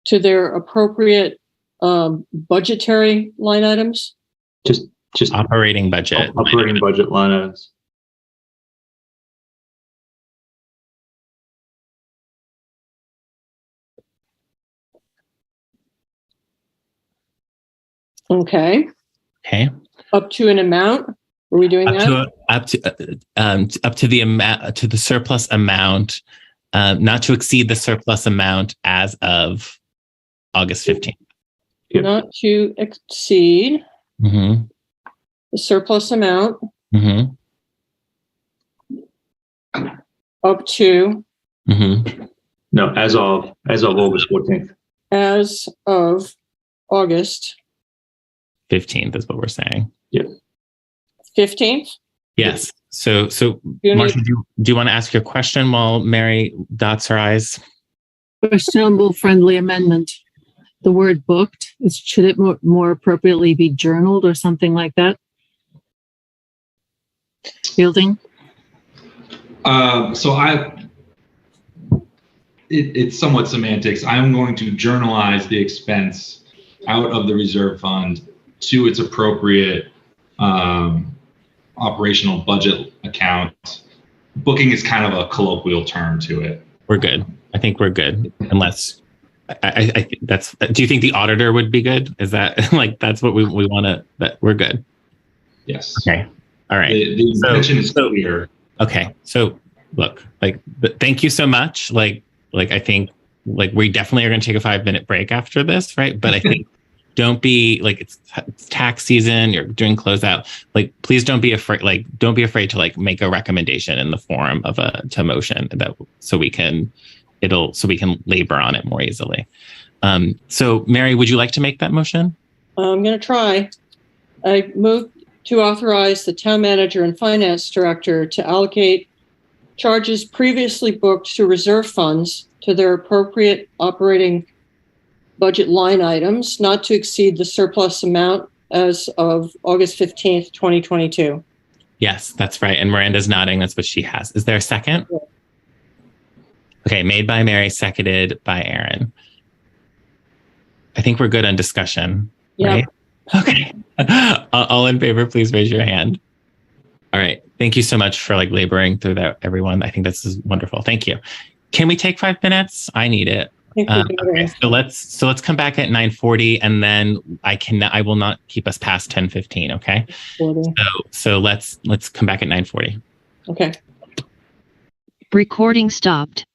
to their appropriate budgetary line items. Just operating budget. Operating budget line items. Okay. Up to an amount. Are we doing that? Up to the amount, to the surplus amount, not to exceed the surplus amount as of August 15th. Yep. Not to exceed the surplus amount up to no, as of August 14th. As of August 15th is what we're saying. Yeah. 15th? Yes. So Marcia, do you want to ask your question while Mary dots her I's? Questionable friendly amendment. The word booked, should it more appropriately be journaled or something like that? Fielding? So it's somewhat semantics. I'm going to journalize the expense out of the reserve fund to its appropriate operational budget account. Booking is kind of a colloquial term to it. We're good. I think we're good. Unless I think that's. Do you think the auditor would be good? Is that like that's what we want to? That we're good. Yes. Okay. All right. The intention is clear. Okay. So look, like, thank you so much. Like I think like we definitely are going to take a 5-minute break after this, right? But I think don't be like it's tax season. You're doing closeout. Like, please don't be afraid. Like, don't be afraid to like make a recommendation in the form of a motion that so we can labor on it more easily. So Mary, would you like to make that motion? I'm going to try. I move to authorize the town manager and finance director to allocate charges previously booked to reserve funds to their appropriate operating budget line items, not to exceed the surplus amount as of August 15th, 2022. Yes, that's right. And Miranda's nodding. That's what she has. Is there a second? Yeah. Okay, made by Mary, seconded by Aaron. I think we're good on discussion, right? Okay. All in favor, please raise your hand. All right. Thank you so much for like laboring through that, everyone. I think this is wonderful. Thank you. Can we take 5 minutes? I need it. Okay, so let's come back at 9:40, and then I will not keep us past 10:15. Okay. So let's come back at 9:40. Okay. Recording stopped.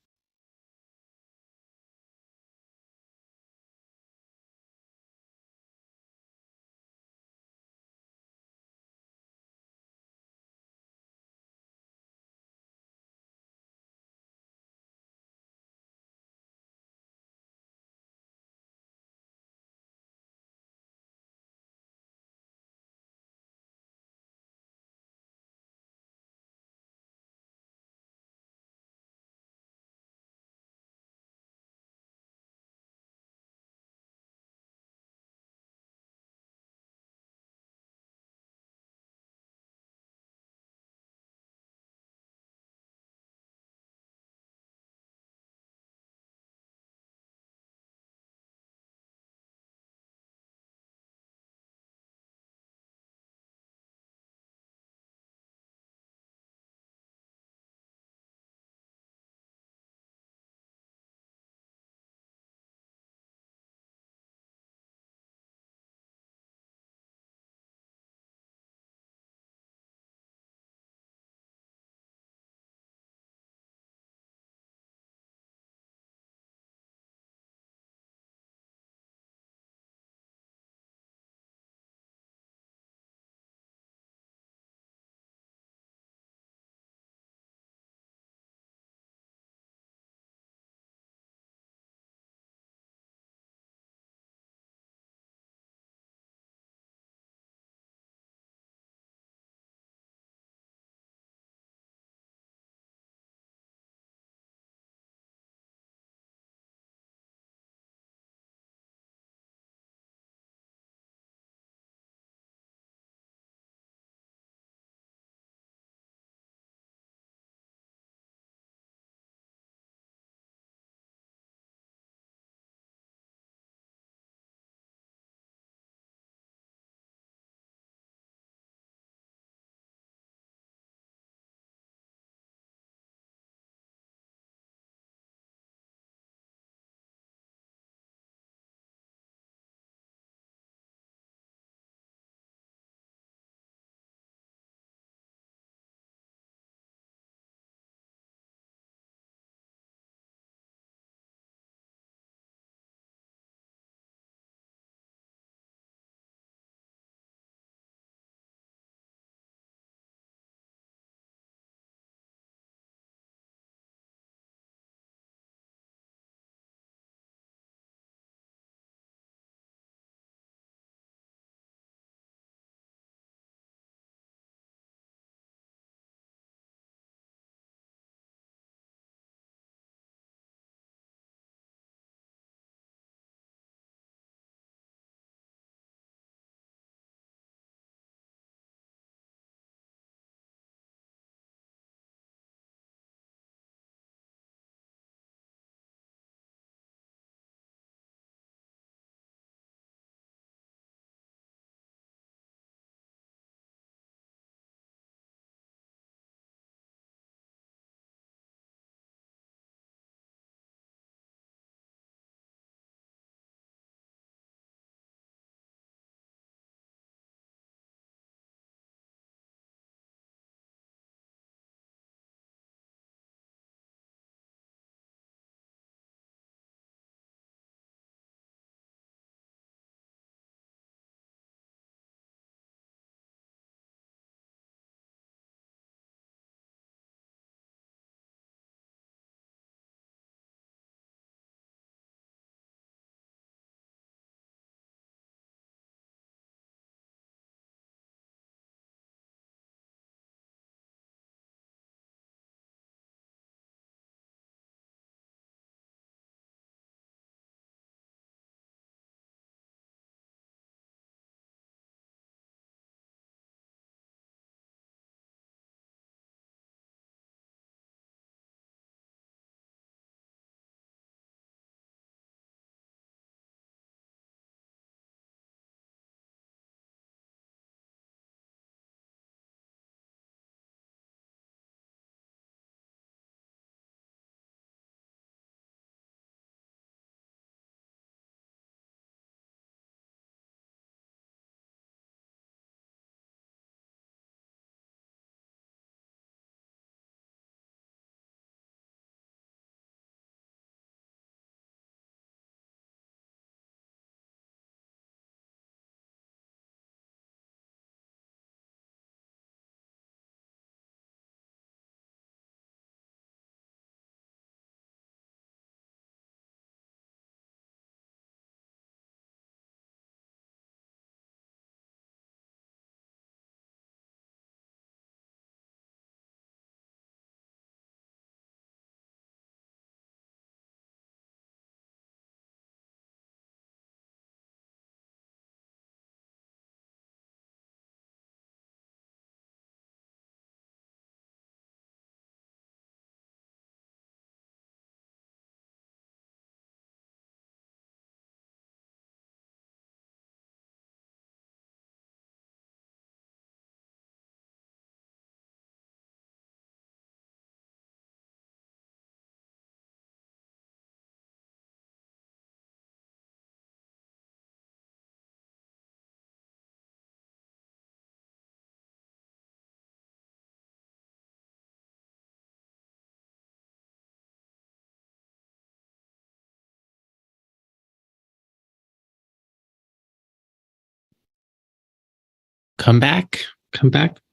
Come back,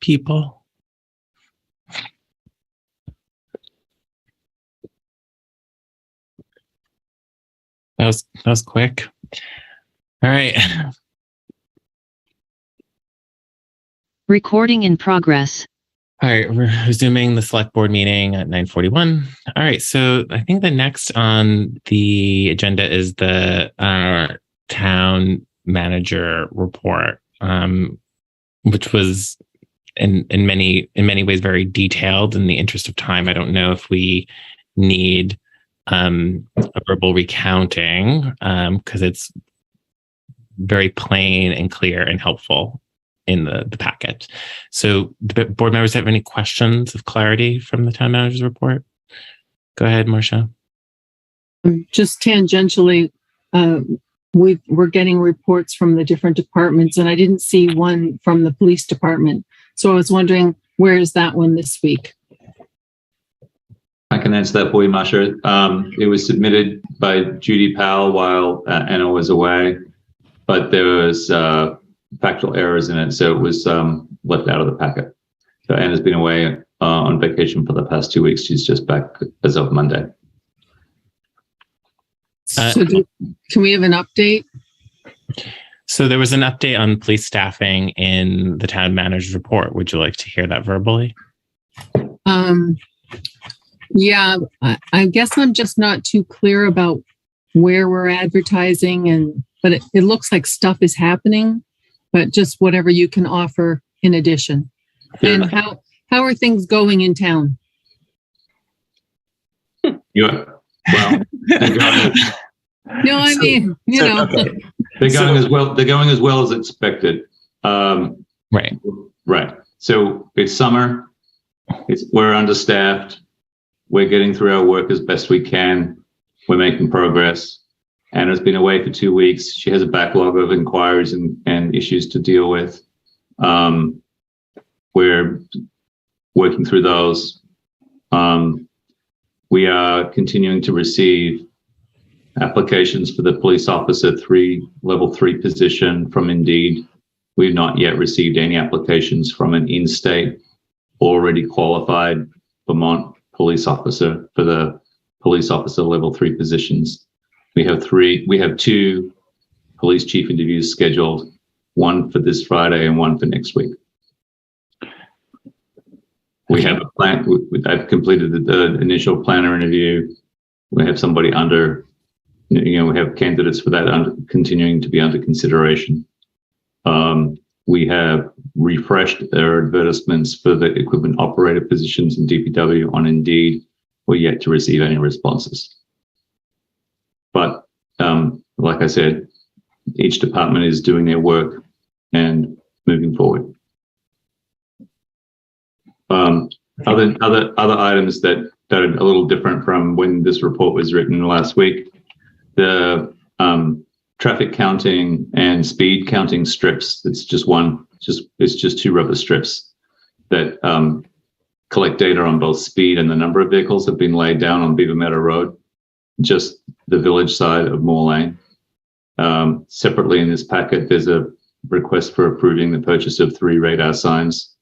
people. That was quick. All right. Recording in progress. All right, we're resuming the select board meeting at 9:41. All right, so I think the next on the agenda is the town manager report, which was in many ways very detailed. In the interest of time, I don't know if we need a verbal recounting because it's very plain and clear and helpful in the packet. So the board members have any questions of clarity from the town manager's report? Go ahead, Marcia. Just tangentially, we're getting reports from the different departments, and I didn't see one from the police department. So I was wondering, where is that one this week? I can answer that for you, Marcia. It was submitted by Judy Powell while Anna was away, but there was factual errors in it, so it was left out of the packet. So Anna's been away on vacation for the past 2 weeks. She's just back as of Monday. Can we have an update? So there was an update on police staffing in the town manager's report. Would you like to hear that verbally? Yeah, I guess I'm just not too clear about where we're advertising, but it looks like stuff is happening, but just whatever you can offer in addition. And how are things going in town? Well, no, I mean, you know, they're going as well. They're going as well as expected. Right. So it's summer. We're understaffed. We're getting through our work as best we can. We're making progress. Anna's been away for 2 weeks. She has a backlog of inquiries and issues to deal with. We're working through those. We are continuing to receive applications for the police officer level 3 position from Indeed. We've not yet received any applications from an in-state already qualified Vermont police officer for the police officer level 3 positions. We have 2 police chief interviews scheduled, one for this Friday and one for next week. We have a plan. I've completed the initial planner interview. We have somebody we have candidates for that continuing to be under consideration. We have refreshed our advertisements for the equipment operator positions in DPW on Indeed. We're yet to receive any responses. But like I said, each department is doing their work and moving forward. Other items that are a little different from when this report was written last week, the traffic counting and speed counting strips. It's just 2 rubber strips that collect data on both speed and the number of vehicles have been laid down on Beaver Meadow Road, just the village side of Moore Lane. Separately in this packet, there's a request for approving the purchase of 3 radar signs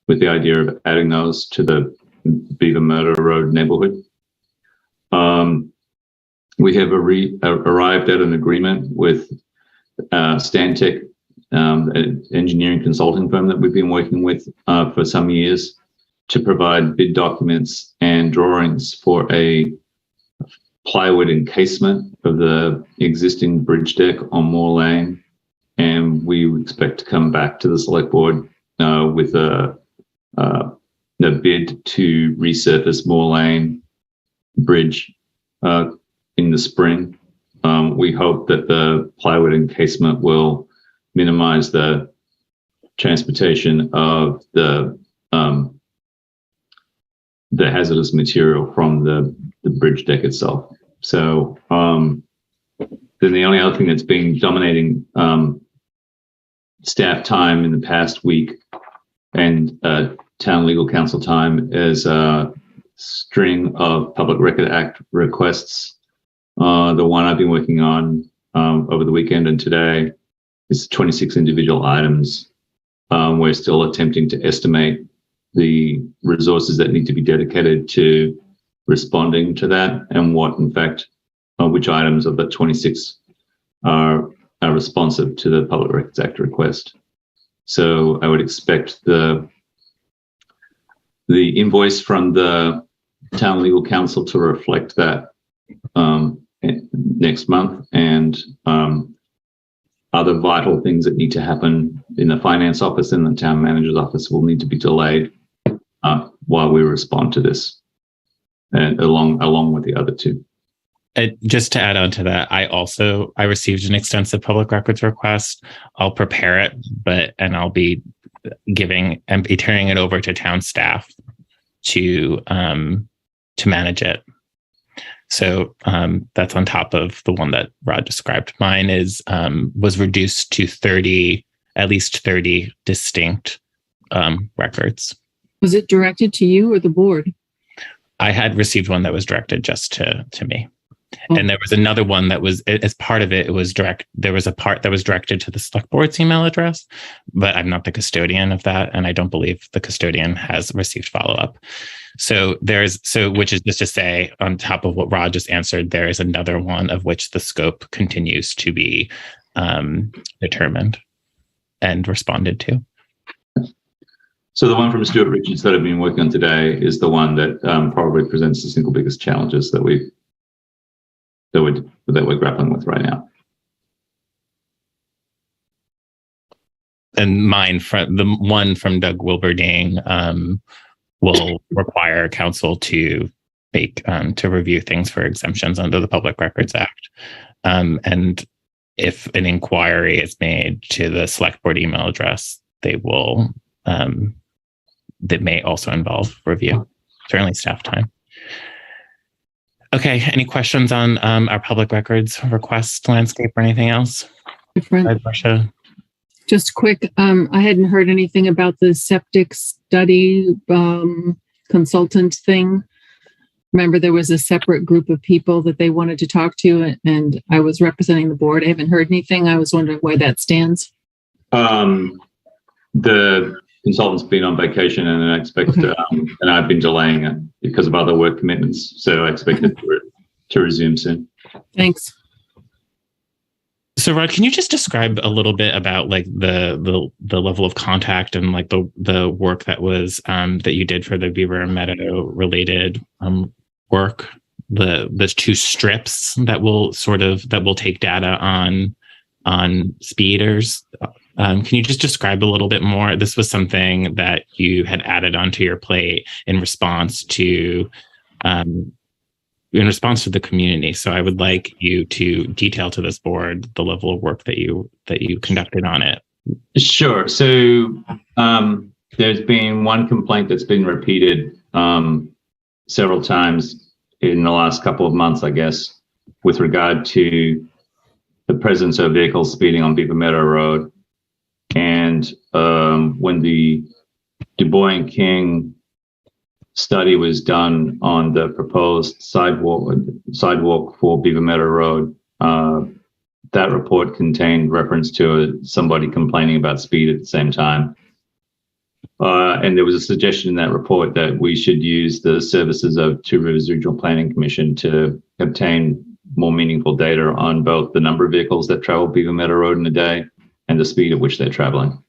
with the idea of adding those to the Beaver Meadow Road neighborhood. We have arrived at an agreement with Stantec, an engineering consulting firm that we've been working with for some years, to provide bid documents and drawings for a plywood encasement of the existing bridge deck on Moore Lane. And we expect to come back to the select board with the bid to resurface Moore Lane Bridge in the spring. We hope that the plywood encasement will minimize the transportation of the hazardous material from the bridge deck itself. So then the only other thing that's been dominating staff time in the past week and town legal counsel time is a string of Public Record Act requests. The one I've been working on over the weekend and today is 26 individual items We're still attempting to estimate the resources that need to be dedicated to responding to that, and what, in fact, which items of the 26 are responsive to the Public Records Act request. So I would expect the invoice from the town legal counsel to reflect that next month, and other vital things that need to happen in the finance office and the town manager's office will need to be delayed while we respond to this, and along with the other two. Just to add on to that, I received an extensive public records request. I'll prepare it, and I'll be turning it over to town staff to manage it. So that's on top of the one that Rod described. Mine was reduced to at least 30 distinct records. Was it directed to you or the board? I had received one that was directed just to me. Oh. And there was another one that was, as part of it, there was a part that was directed to the select board's email address, but I'm not the custodian of that, and I don't believe the custodian has received follow-up. So which is just to say, on top of what Rod just answered, there is another one of which the scope continues to be determined and responded to. So the one from Stuart Richards that I've been working on today is the one that probably presents the single biggest challenges that we're grappling with right now. And mine, the one from Doug Wilberding, will require council to review things for exemptions under the Public Records Act. And if an inquiry is made to the select board email address, that may also involve review, certainly staff time. Okay, any questions on our public records request landscape or anything else? Different. Russia. Just quick, I hadn't heard anything about the septic study consultant thing. Remember, there was a separate group of people that they wanted to talk to, and I was representing the board. I haven't heard anything. I was wondering where that stands. The consultant's been on vacation, and I expect, and I've been delaying it because of other work commitments. So I expect it to resume soon. Thanks. So Rod, can you just describe a little bit about like the level of contact and like the work that was that you did for the Beaver and Meadow related work, the two strips that will take data on speeders. Can you just describe a little bit more? This was something that you had added onto your plate in response to the community. So I would like you to detail to this board the level of work that you conducted on it. Sure. So there's been one complaint that's been repeated several times in the last couple of months, I guess, with regard to the presence of vehicles speeding on Beaver Meadow Road. And when the Du Bois King study was done on the proposed sidewalk for Beaver Meadow Road, that report contained reference to somebody complaining about speed at the same time. And there was a suggestion in that report that we should use the services of Two Rivers Regional Planning Commission to obtain more meaningful data on both the number of vehicles that travel Beaver Meadow Road in a day and the speed at which they're traveling.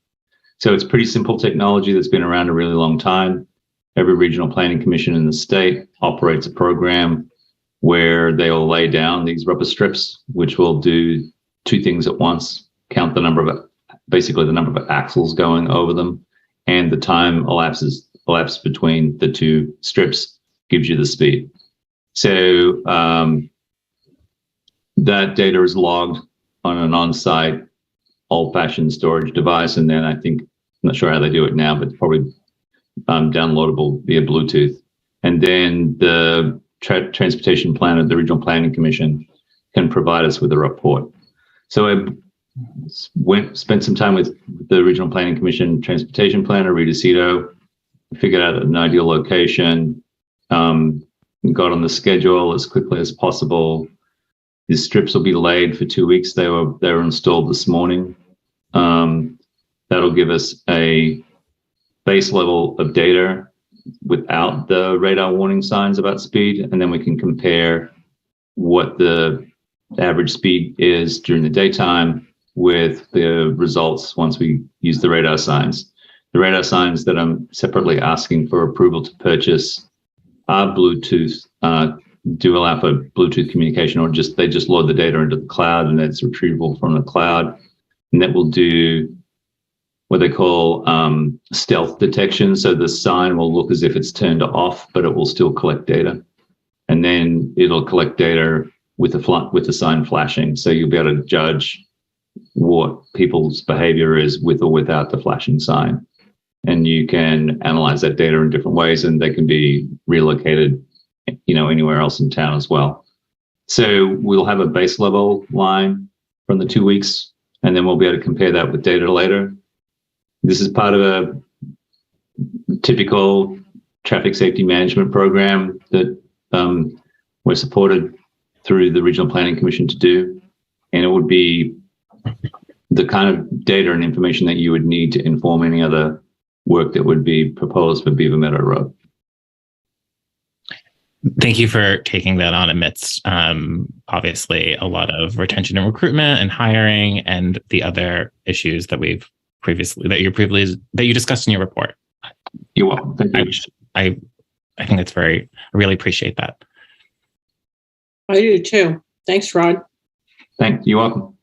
So it's pretty simple technology that's been around a really long time. Every regional planning commission in the state operates a program where they will lay down these rubber strips, which will do two things at once: count the number of axles going over them, and the time elapsed between the two strips gives you the speed. So that data is logged on an on-site old-fashioned storage device, and then I'm not sure how they do it now, but it's probably downloadable via Bluetooth. And then the transportation planner, the Regional Planning Commission, can provide us with a report. So I spent some time with the Regional Planning Commission transportation planner, Rita Cito, figured out an ideal location, got on the schedule as quickly as possible. These strips will be laid for 2 weeks. They were installed this morning. That'll give us a base level of data without the radar warning signs about speed, and then we can compare what the average speed is during the daytime with the results once we use the radar signs. The radar signs that I'm separately asking for approval to purchase are Bluetooth, do allow for Bluetooth communication, or they just load the data into the cloud and it's retrievable from the cloud. And that will do what they call stealth detection. So the sign will look as if it's turned off, but it will still collect data. And then it'll collect data with the sign flashing. So you'll be able to judge what people's behavior is with or without the flashing sign. And you can analyze that data in different ways, and they can be relocated, anywhere else in town as well. So we'll have a base level line from the 2 weeks, and then we'll be able to compare that with data later. This is part of a typical traffic safety management program that we're supported through the Regional Planning Commission to do. And it would be the kind of data and information that you would need to inform any other work that would be proposed for Beaver Meadow Road. Thank you for taking that on amidst obviously a lot of retention and recruitment and hiring and the other issues that you discussed in your report. You're welcome. Thank you. I think that's I really appreciate that. I do too. Thanks, Rod. You're welcome.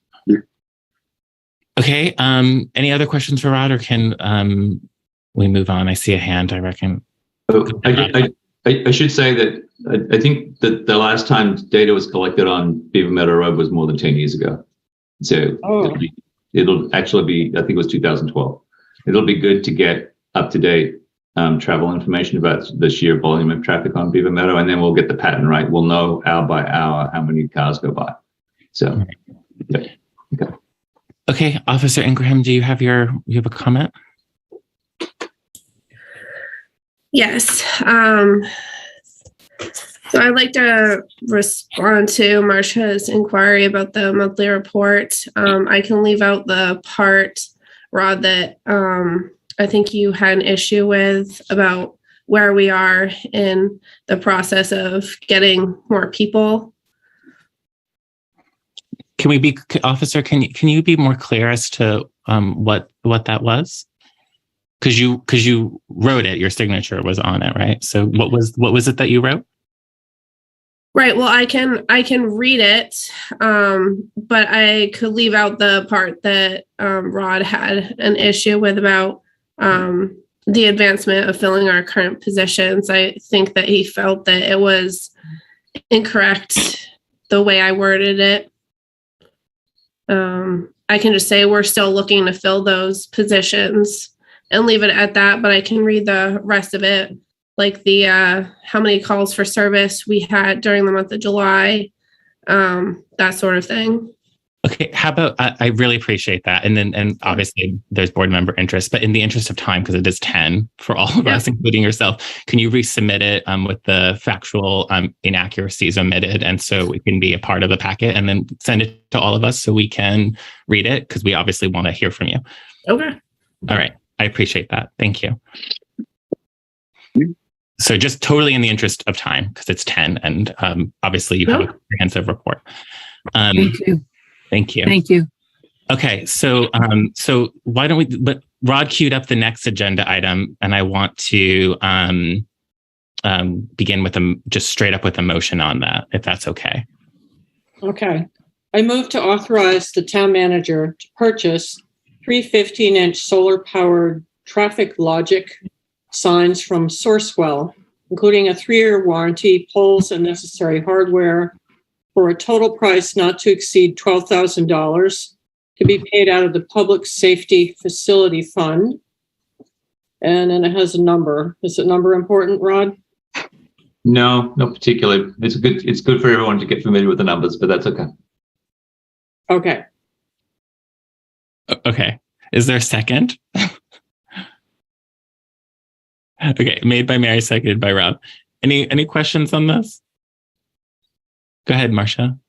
Okay. Any other questions for Rod, or can we move on? I see a hand, I reckon. I should say that I think that the last time data was collected on Beaver Meadow Road was more than 10 years ago. So it'll actually be, I think it was 2012. It'll be good to get up-to-date travel information about the sheer volume of traffic on Beaver Meadow, and then we'll get the pattern right. We'll know hour by hour how many cars go by. So, yeah. Okay. Okay, Officer Ingraham, do you have a comment? Yes. So I'd like to respond to Marcia's inquiry about the monthly report. I can leave out the part, Rod, that I think you had an issue with about where we are in the process of getting more people. Can we be, Officer, can you be more clear as to what that was? Because you wrote it, your signature was on it, right? So what was it that you wrote? Right. Well, I can read it, but I could leave out the part that Rod had an issue with about the advancement of filling our current positions. I think that he felt that it was incorrect the way I worded it. I can just say we're still looking to fill those positions and leave it at that, but I can read the rest of it, like the how many calls for service we had during the month of July, that sort of thing. Okay, how about, I really appreciate that. And obviously there's board member interest, but in the interest of time, because it is 10 for all of us, including yourself, can you resubmit it with the factual inaccuracies omitted? And so it can be a part of the packet, and then send it to all of us so we can read it, because we obviously want to hear from you. Okay. All right. I appreciate that. Thank you. So just totally in the interest of time, because it's 10, and obviously you have a comprehensive report. Thank you. Thank you. Thank you. Okay, so why don't we? But Rod queued up the next agenda item, and I want to begin with just straight up with a motion on that, if that's okay. Okay. I move to authorize the town manager to purchase 3 15-inch solar-powered traffic logic signs from Sourcewell, including a 3-year warranty, poles, and necessary hardware, for a total price not to exceed $12,000, to be paid out of the Public Safety Facility Fund. And then it has a number. Is the number important, Rod? No, not particularly. It's good for everyone to get familiar with the numbers, but that's okay. Okay. Okay. Is there a second? Okay, made by Mary, seconded by Rob. Any questions on this? Go ahead, Marcia.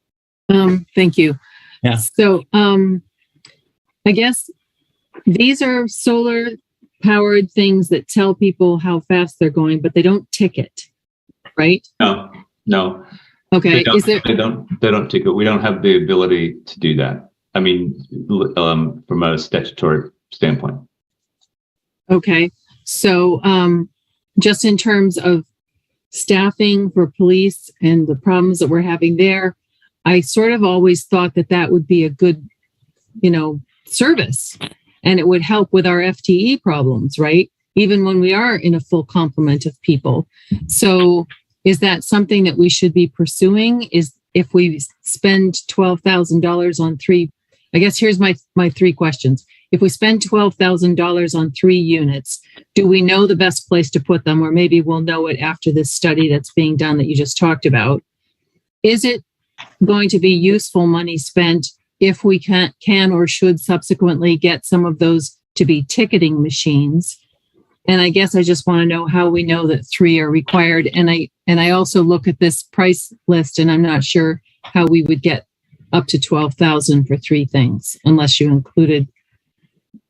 Thank you. Yeah. So I guess these are solar powered things that tell people how fast they're going, but they don't ticket, right? No. Okay. They don't ticket. We don't have the ability to do that. I mean, from a statutory standpoint. Okay. So, just in terms of staffing for police and the problems that we're having there, I sort of always thought that would be a good, service, and it would help with our FTE problems, right? Even when we are in a full complement of people. So is that something that we should be pursuing? Is if we spend $12,000 on three, I guess here's my three questions. If we spend $12,000 on 3 units, do we know the best place to put them? Or maybe we'll know it after this study that's being done that you just talked about. Is it going to be useful money spent if we can or should subsequently get some of those to be ticketing machines? And I guess I just want to know how we know that 3 are required. And I also look at this price list, and I'm not sure how we would get up to $12,000 for 3 things, unless you included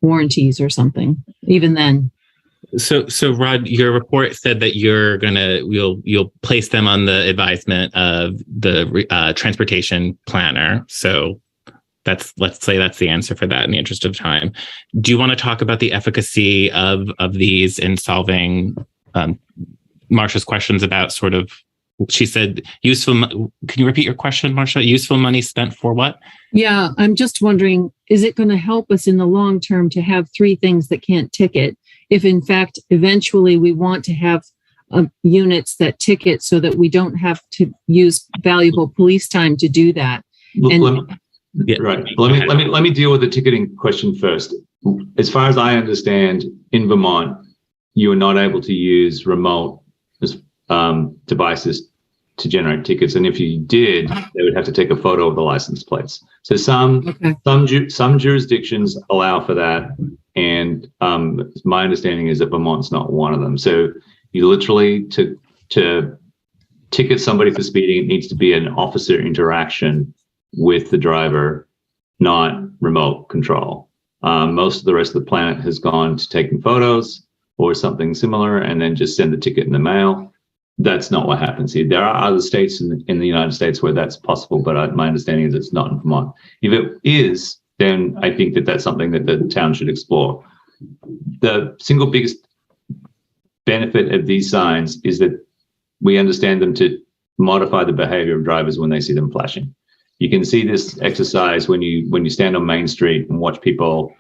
warranties or something. Even then. So Rod, your report said that you'll place them on the advisement of the transportation planner. So let's say that's the answer for that in the interest of time. Do you want to talk about the efficacy of these in solving Marsha's questions about sort of, she said useful. Can you repeat your question, Marsha? Useful money spent for what? Yeah, I'm just wondering, is it going to help us in the long term to have 3 things that can't ticket? If in fact, eventually we want to have units that ticket so that we don't have to use valuable police time to do that. Let me deal with the ticketing question first. As far as I understand, in Vermont, you are not able to use remote devices to generate tickets, and if you did, they would have to take a photo of the license plates. So some jurisdictions allow for that, and my understanding is that Vermont's not one of them. So you literally to ticket somebody for speeding, it needs to be an officer interaction with the driver, not remote control. Most of the rest of the planet has gone to taking photos or something similar and then just send the ticket in the mail. That's not what happens here. There are other states in the United States where that's possible, but my understanding is it's not in Vermont. If it is, then I think that's something that the town should explore. The single biggest benefit of these signs is that we understand them to modify the behavior of drivers when they see them flashing. You can see this exercise when you stand on Main Street and watch people.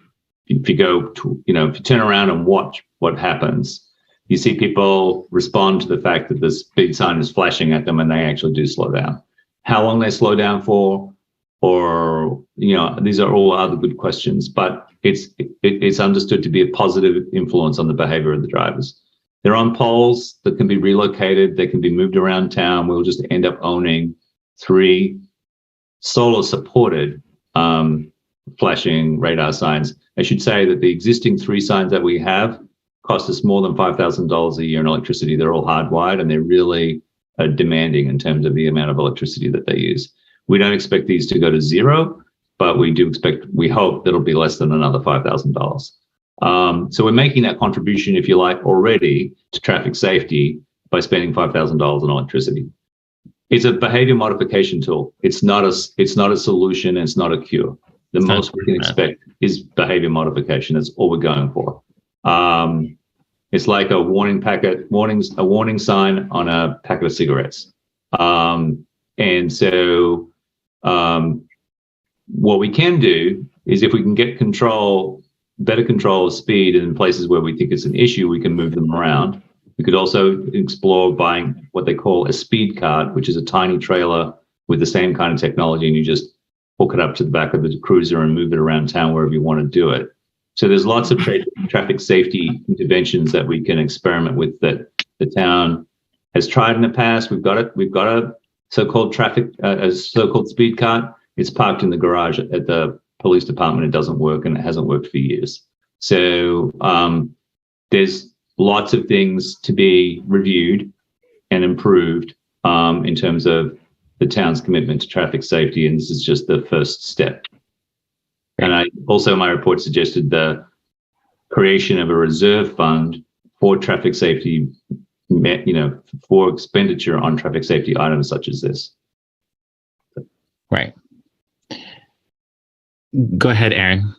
If you turn around and watch what happens, you see people respond to the fact that the speed sign is flashing at them and they actually do slow down. How long they slow down for, or, these are all other good questions, but it's understood to be a positive influence on the behavior of the drivers. They're on poles that can be relocated. They can be moved around town. We'll just end up owning 3 solar supported flashing radar signs. I should say that the existing 3 signs that we have cost us more than $5,000 a year in electricity. They're all hardwired and they're really demanding in terms of the amount of electricity that they use. We don't expect these to go to 0, but we hope that it'll be less than another $5,000. So we're making that contribution, if you like, already to traffic safety by spending $5,000 on electricity. It's a behavior modification tool. It's not a solution. And it's not a cure. The most we can expect is behavior modification. That's all we're going for. It's like a warning sign on a packet of cigarettes. And so what we can do is, if we can get better control of speed in places where we think it's an issue, we can move them around. We could also explore buying what they call a speed cart, which is a tiny trailer with the same kind of technology, and you just hook it up to the back of the cruiser and move it around town wherever you want to do it. So there's lots of traffic safety interventions that we can experiment with that the town has tried in the past. We've got a so-called speed cart. It's parked in the garage at the police department. It doesn't work, and it hasn't worked for years. So there's lots of things to be reviewed and improved in terms of the town's commitment to traffic safety, and this is just the first step. And my report suggested the creation of a reserve fund for traffic safety, for expenditure on traffic safety items such as this. Right. Go ahead, Aaron.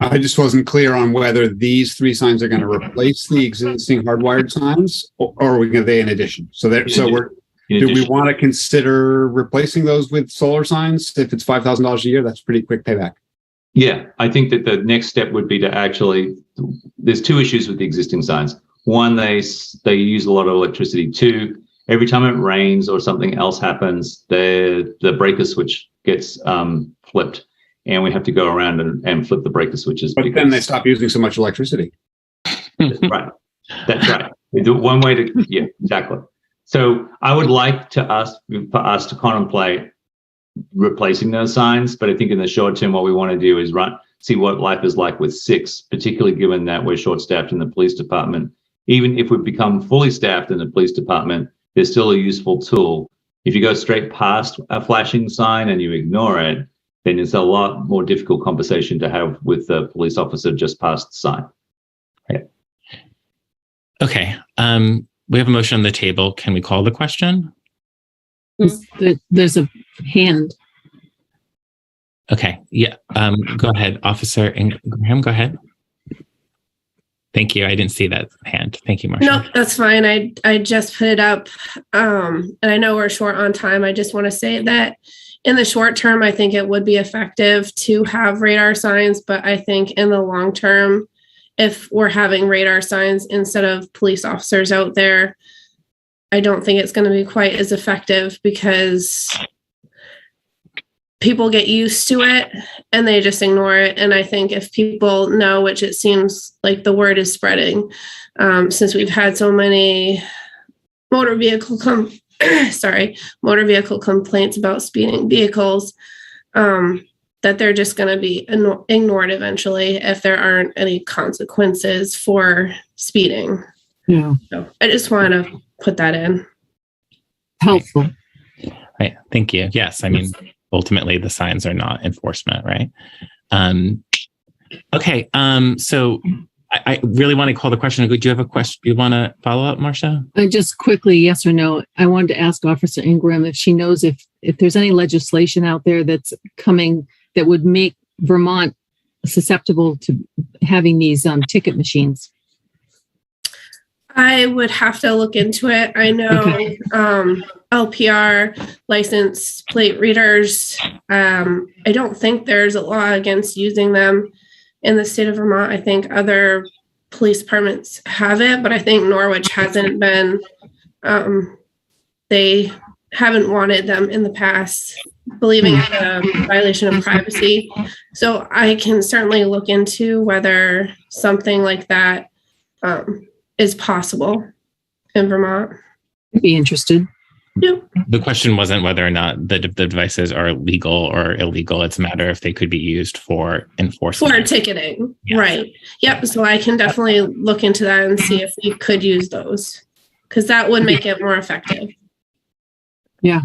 I just wasn't clear on whether these 3 signs are going to replace the existing hardwired signs, or are we going to in addition? So do we want to consider replacing those with solar signs? If it's $5,000 a year, that's pretty quick payback. Yeah, I think that the next step would be to there's 2 issues with the existing signs. One, they use a lot of electricity. 2, every time it rains or something else happens, the breaker switch gets flipped, and we have to go around and flip the breaker switches. But then they stop using so much electricity. That's right. That's right. We do one way to, yeah, exactly. So I would like for us to contemplate replacing those signs, but I think in the short term, what we want to do is see what life is like with 6, particularly given that we're short-staffed in the police department. Even if we become fully staffed in the police department, there's still a useful tool. If you go straight past a flashing sign and you ignore it, then it's a lot more difficult conversation to have with the police officer just past the sign. Right. Okay. We have a motion on the table. Can we call the question? There's a hand. Okay. Yeah. Go ahead, Officer Ingraham. Go ahead. Thank you. I didn't see that hand. Thank you, Marsha. No, that's fine. I just put it up. And I know we're short on time. I just want to say that in the short term, I think it would be effective to have radar signs, but I think in the long term, if we're having radar signs instead of police officers out there, I don't think it's going to be quite as effective because people get used to it and they just ignore it. And I think if people know, which it seems like the word is spreading, since we've had so many motor vehicle complaints about speeding vehicles, that they're just going to be ignored eventually if there aren't any consequences for speeding. Yeah. So I just want to put that in. Helpful. Right. Thank you. Yes. I mean, ultimately the signs are not enforcement, right? Okay. So I really want to call the question. Do you have a question? Do you want to follow up, Marsha? Just quickly, yes or no. I wanted to ask Officer Ingram if she knows if there's any legislation out there that's coming that would make Vermont susceptible to having these ticket machines. I would have to look into it. I know LPR, license plate readers, I don't think there's a law against using them in the state of Vermont. I think other police departments have it, but I think Norwich hasn't been, they haven't wanted them in the past, believing in a violation of privacy. So I can certainly look into whether something like that is possible in Vermont. I'd be interested. Yeah. The question wasn't whether or not the devices are legal or illegal. It's a matter if they could be used for enforcement. For ticketing. Yes. Right. Yep. So I can definitely look into that and see if we could use those, because that would make it more effective. Yeah.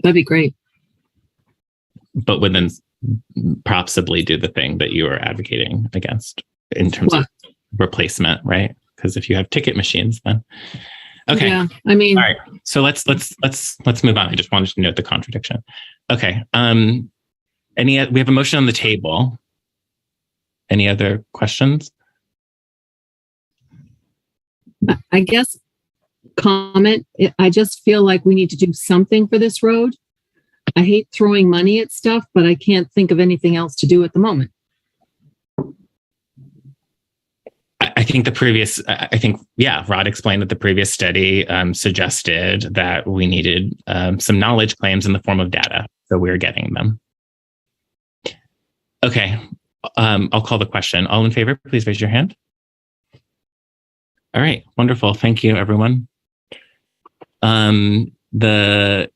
That'd be great. But would then possibly do the thing that you are advocating against in terms of replacement, right? Because if you have ticket machines, then okay. Yeah, I mean, all right. So let's move on. I just wanted to note the contradiction. Okay. We have a motion on the table. Any other questions? I guess comment. I just feel like we need to do something for this road. I hate throwing money at stuff, but I can't think of anything else to do at the moment. I think Rod explained that the previous study suggested that we needed some knowledge claims in the form of data. So we're getting them. Okay. I'll call the question. All in favor, please raise your hand. All right. Wonderful. Thank you, everyone. The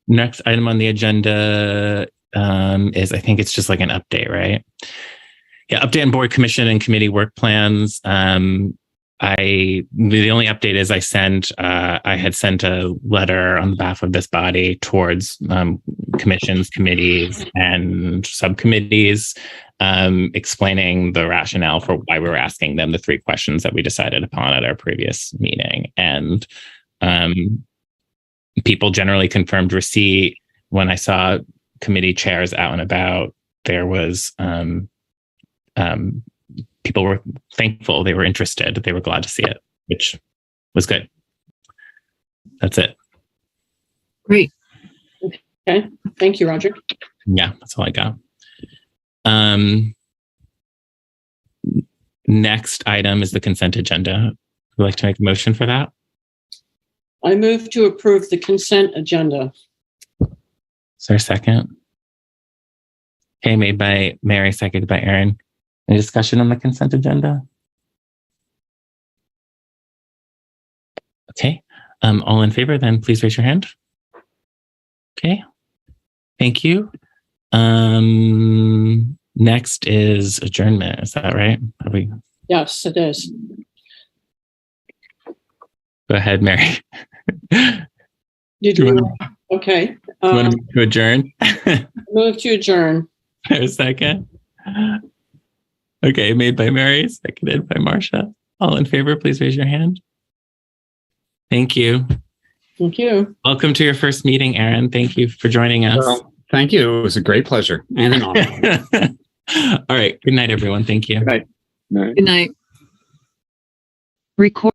next item on the agenda is, I think it's just like an update, right? Yeah, update on board, commission, and committee work plans. the only update is I had sent a letter on behalf of this body towards commissions, committees, and subcommittees, explaining the rationale for why we were asking them the 3 questions that we decided upon at our previous meeting. And people generally confirmed receipt. When I saw committee chairs out and about, there was people were thankful, they were interested, they were glad to see it, which was good. That's it. Great. Okay. Thank you, Roger. Yeah, that's all I got. Next item is the consent agenda. Would you like to make a motion for that? I move to approve the consent agenda. Is there a second? Okay, made by Mary, seconded by Aaron. Any discussion on the consent agenda? Okay, all in favor, then please raise your hand. Okay, thank you. Next is adjournment. Is that right? Yes, it is. Go ahead, Mary. Okay. Do you want to move to adjourn? Move to adjourn. A second. Okay, made by Mary, seconded by Marcia. All in favor, please raise your hand. Thank you. Thank you. Welcome to your first meeting, Aaron. Thank you for joining us. Well, thank you. It was a great pleasure and an honor. All right. Good night, everyone. Thank you. Good night. Good night. Record.